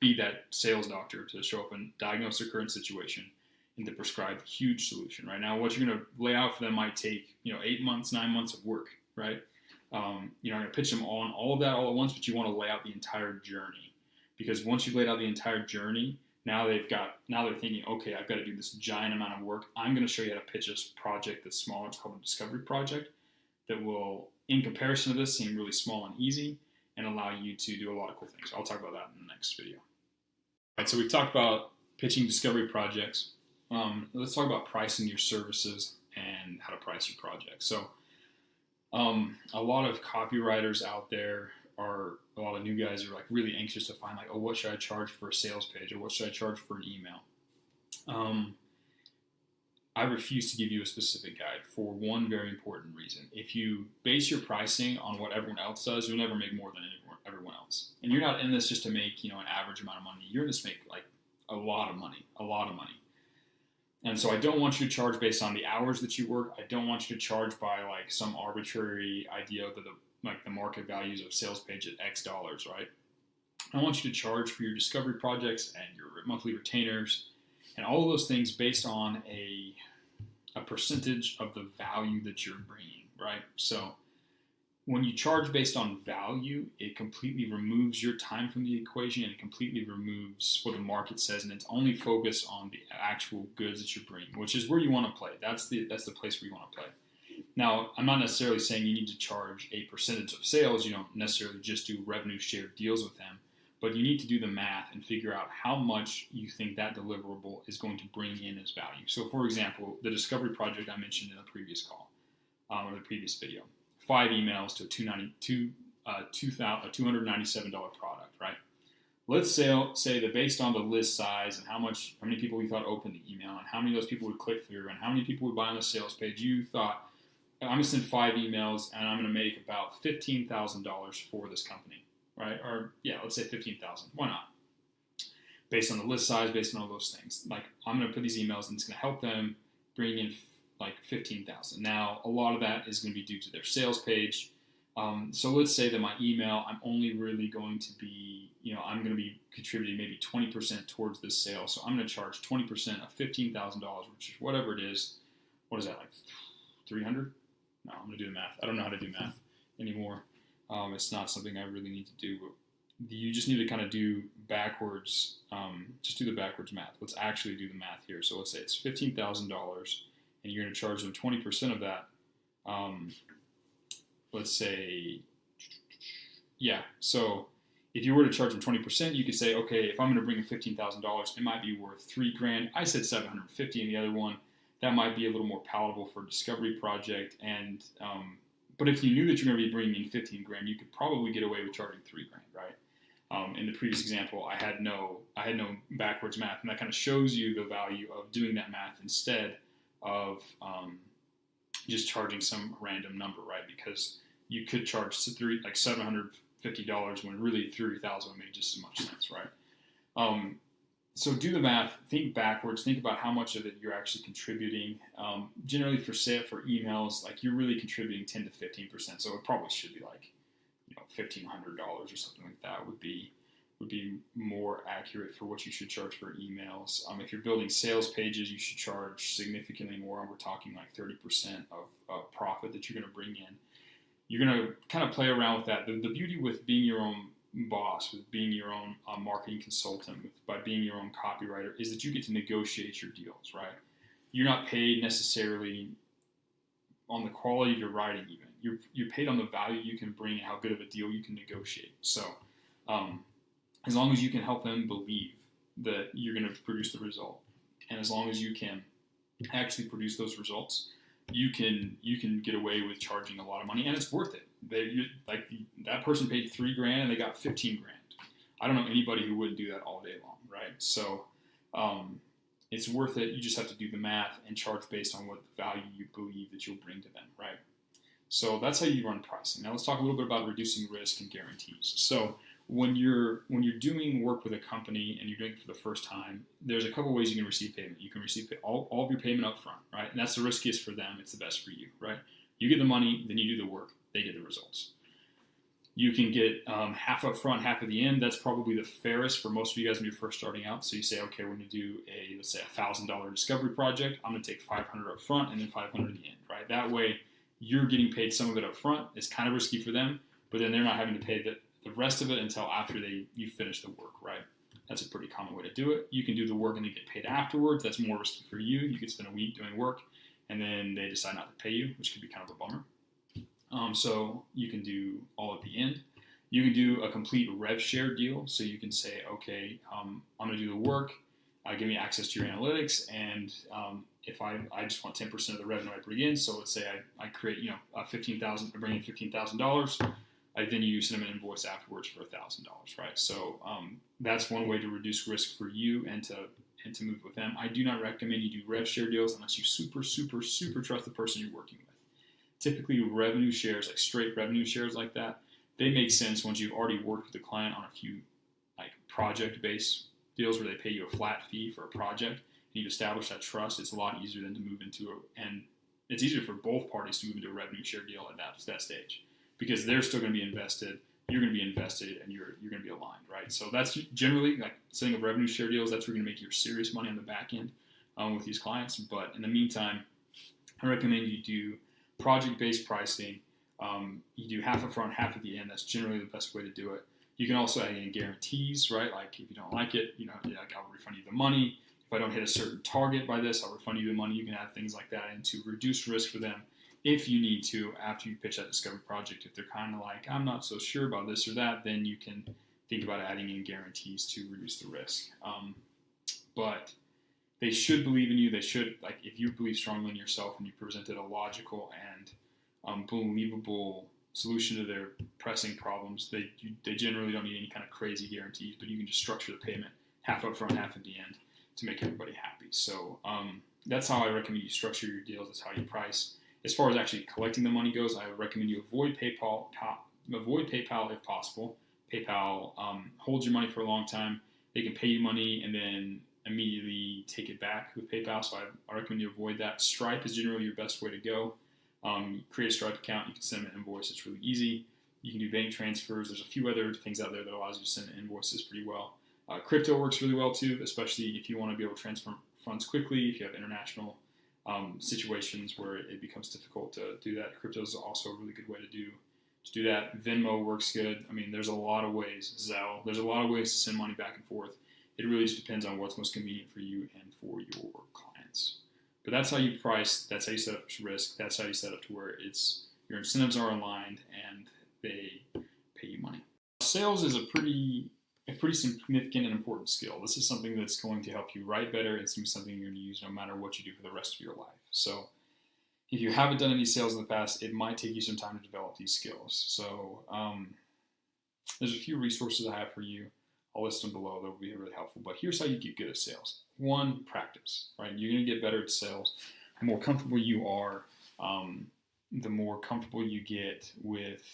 be that sales doctor to show up and diagnose their current situation and to prescribe a huge solution, right? Now, what you're going to lay out for them might take, 8 months, 9 months of work, right? You're not going to pitch them on all of that all at once, but you want to lay out the entire journey, because once you've laid out the entire journey, now they're thinking, okay, I've got to do this giant amount of work. I'm going to show you how to pitch this project that's smaller. It's called a discovery project that will, in comparison to this, seem really small and easy and allow you to do a lot of cool things. I'll talk about that in the next video. All right, so we've talked about pitching discovery projects. Let's talk about pricing your services and how to price your projects. So a lot of copywriters out there are, a lot of new guys are like really anxious to find like, oh, what should I charge for a sales page, or what should I charge for an email? I refuse to give you a specific guide for one very important reason. If you base your pricing on what everyone else does, you'll never make more than everyone else. And you're not in this just to make, an average amount of money. You're in this to make like a lot of money. And so I don't want you to charge based on the hours that you work. I don't want you to charge by like some arbitrary idea that the market values of sales page at X dollars, right? I want you to charge for your discovery projects and your monthly retainers and all of those things based on a percentage of the value that you're bringing, right? So when you charge based on value, it completely removes your time from the equation, and it completely removes what the market says, and it's only focused on the actual goods that you're bringing, which is where you want to play. That's the place where you want to play. Now, I'm not necessarily saying you need to charge a percentage of sales. You don't necessarily just do revenue share deals with them, but you need to do the math and figure out how much you think that deliverable is going to bring in as value. So, for example, the discovery project I mentioned in the previous call, or the previous video. 5 emails to a $297 product, right? Let's say that based on the list size and how many people we thought opened the email and how many of those people would click through and how many people would buy on the sales page, you thought, I'm going to send 5 emails and I'm going to make about $15,000 for this company, right? Or yeah, let's say $15,000. Why not? Based on the list size, based on all those things. Like, I'm going to put these emails and it's going to help them bring in like 15,000. Now, a lot of that is going to be due to their sales page. So let's say that my email, I'm only really going to be, I'm going to be contributing maybe 20% towards this sale. So I'm going to charge 20% of $15,000, which is whatever it is. What is that, like 300? No, I'm going to do the math. I don't know how to do math anymore. It's not something I really need to do. But you just need to kind of do backwards, just do the backwards math. Let's actually do the math here. So let's say it's $15,000. And you're going to charge them 20% of that. Let's say, yeah. So if you were to charge them 20%, you could say, okay, if I'm going to bring in $15,000, it might be worth $3,000. I said $750 in the other one. That might be a little more palatable for a discovery project. And but if you knew that you're going to be bringing in $15,000, you could probably get away with charging $3,000, right? In the previous example, I had no backwards math, and that kind of shows you the value of doing that math instead of just charging some random number, right? Because you could charge like $750 when really $3,000 would make just as much sense, right? So do the math, think backwards, think about how much of it you're actually contributing. Generally for emails, like you're really contributing 10 to 15%. So it probably should be like, $1,500 or something like that would be more accurate for what you should charge for emails. If you're building sales pages, you should charge significantly more. We're talking like 30% of profit that you're going to bring in. You're going to kind of play around with that. The beauty with being your own boss, with being your own marketing consultant, by being your own copywriter, is that you get to negotiate your deals, right? You're not paid necessarily on the quality of your writing even. You're paid on the value you can bring and how good of a deal you can negotiate. So as long as you can help them believe that you're going to produce the result, and as long as you can actually produce those results, you can get away with charging a lot of money, and it's worth it. That person paid $3,000 and they got $15,000. I don't know anybody who wouldn't do that all day long, right? So it's worth it. You just have to do the math and charge based on what value you believe that you'll bring to them, right? So that's how you run pricing. Now let's talk a little bit about reducing risk and guarantees. So when you're doing work with a company and you're doing it for the first time, there's a couple ways you can receive payment. You can receive all of your payment up front, right? And that's the riskiest for them. It's the best for you, right? You get the money, then you do the work. They get the results. You can get half up front, half at the end. That's probably the fairest for most of you guys when you're first starting out. So you say, okay, we're going to do let's say a $1,000 discovery project. I'm going to take $500 up front and then $500 at the end, right? That way you're getting paid some of it up front. It's kind of risky for them, but then they're not having to pay the rest of it until after you finish the work, right? That's a pretty common way to do it. You can do the work and then get paid afterwards. That's more risky for you. You could spend a week doing work and then they decide not to pay you, which could be kind of a bummer. So you can do all at the end. You can do a complete rev share deal. So you can say, okay, I'm going to do the work. Give me access to your analytics. And if I just want 10% of the revenue I bring in, so let's say I create, I bring in $15,000. Then you send them an invoice afterwards for $1,000, right? So that's one way to reduce risk for you and to move with them. I do not recommend you do rev share deals unless you super, super, super trust the person you're working with. Typically, revenue shares, like straight revenue shares like that, they make sense once you've already worked with the client on a few like project-based deals where they pay you a flat fee for a project. And you've established that trust. It's a lot easier than to move into and it's easier for both parties to move into a revenue share deal at that stage because they're still going to be invested, you're going to be invested, and you're going to be aligned, right? So that's generally like setting up revenue share deals. That's where you're going to make your serious money on the back end with these clients. But in the meantime, I recommend you do project-based pricing. You do half up front, half at the end. That's generally the best way to do it. You can also add in guarantees, right? Like if you don't like it, I'll refund you the money. If I don't hit a certain target by this, I'll refund you the money. You can add things like that in to reduce risk for them if you need to after you pitch that discovery project. If they're kind of like, I'm not so sure about this or that, then you can think about adding in guarantees to reduce the risk. But they should believe in you. They should, like, if you believe strongly in yourself and you presented a logical and believable solution to their pressing problems, they generally don't need any kind of crazy guarantees, but you can just structure the payment half up front, half at the end to make everybody happy. So that's how I recommend you structure your deals. That's how you price. As far as actually collecting the money goes, I would recommend you avoid PayPal if possible. PayPal holds your money for a long time. They can pay you money and then immediately take it back with PayPal, so I recommend you avoid that. Stripe is generally your best way to go. Create a Stripe account. You can send them an invoice. It's really easy. You can do bank transfers. There's a few other things out there that allows you to send invoices pretty well. Crypto works really well too, especially if you want to be able to transfer funds quickly. If you have international situations where it becomes difficult to do that, crypto is also a really good way to do that. Venmo works good. I mean, there's a lot of ways. Zelle. There's a lot of ways to send money back and forth. It really just depends on what's most convenient for you and for your clients. But that's how you price. That's how you set up risk. That's how you set up to where your incentives are aligned and they pay you money. Sales is a pretty significant and important skill. This is something that's going to help you write better. It's going to be something you're going to use no matter what you do for the rest of your life. So if you haven't done any sales in the past, it might take you some time to develop these skills. So there's a few resources I have for you. I'll list them below. They'll be really helpful. But here's how you get good at sales. 1, practice, right? You're going to get better at sales. The more comfortable you are, the more comfortable you get with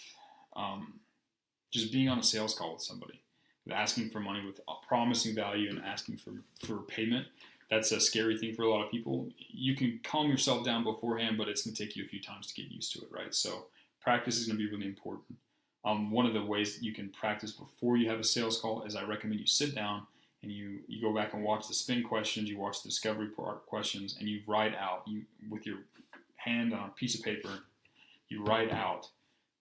just being on a sales call with somebody, with asking for money, with promising value and asking for payment. That's a scary thing for a lot of people. You can calm yourself down beforehand, but it's going to take you a few times to get used to it, right? So practice is going to be really important. One of the ways that you can practice before you have a sales call is I recommend you sit down and you go back and watch the spin questions, you watch the discovery part questions, and you write out, with your hand on a piece of paper, you write out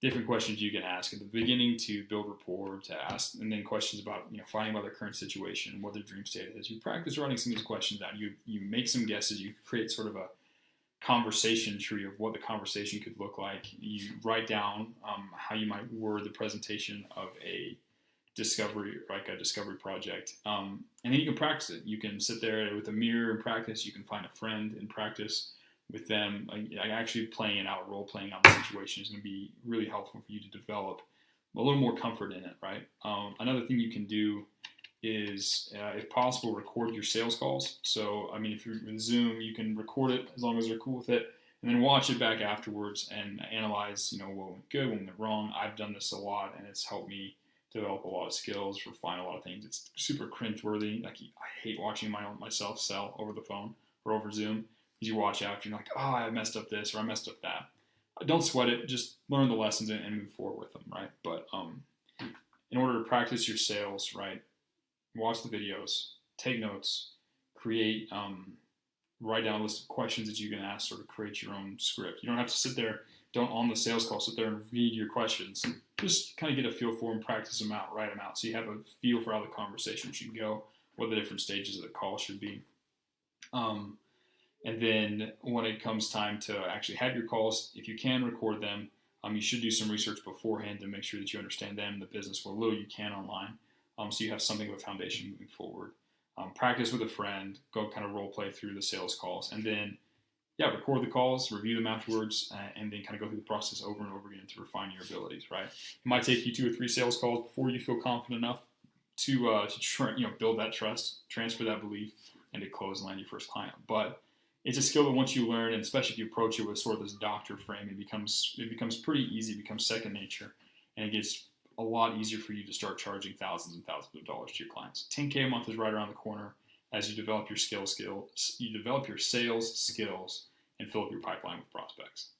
different questions you can ask at the beginning to build rapport, to ask, and then questions about, finding about their current situation, what their dream state is. You practice writing some of these questions out. You make some guesses. You create sort of a conversation tree of what the conversation could look like. You write down how you might word the presentation of a discovery, like a discovery project. And then you can practice it. You can sit there with a mirror and practice. You can find a friend and practice with them. Like actually playing it out, role playing out the situation is going to be really helpful for you to develop a little more comfort in it, right? Another thing you can do is, if possible, record your sales calls. So, I mean, if you're in Zoom, you can record it as long as they're cool with it, and then watch it back afterwards and analyze, what went good, what went wrong. I've done this a lot, and it's helped me develop a lot of skills, refine a lot of things. It's super cringeworthy. Like, I hate watching myself sell over the phone or over Zoom. Because you watch after, you're like, oh, I messed up this or I messed up that. Don't sweat it. Just learn the lessons and move forward with them, right? But in order to practice your sales, right, watch the videos, take notes, create, write down a list of questions that you can ask, sort of create your own script. You don't have to sit there, don't on the sales call, sit there and read your questions. Just kind of get a feel for them, practice them out, write them out, so you have a feel for how the conversation should go, what the different stages of the call should be. And then when it comes time to actually have your calls, if you can record them, you should do some research beforehand to make sure that you understand them, the business, what little you can online, so you have something of a foundation moving forward. Practice with a friend, go kind of role play through the sales calls, and then, record the calls, review them afterwards, and then kind of go through the process over and over again to refine your abilities, right? It might take you 2 or 3 sales calls before you feel confident enough to build that trust, transfer that belief, and to close and land your first client. But it's a skill that once you learn, and especially if you approach it with sort of this doctor frame, it becomes pretty easy, it becomes second nature, and it gets a lot easier for you to start charging thousands and thousands of dollars to your clients. $10K a month is right around the corner as you develop your sales skills and fill up your pipeline with prospects.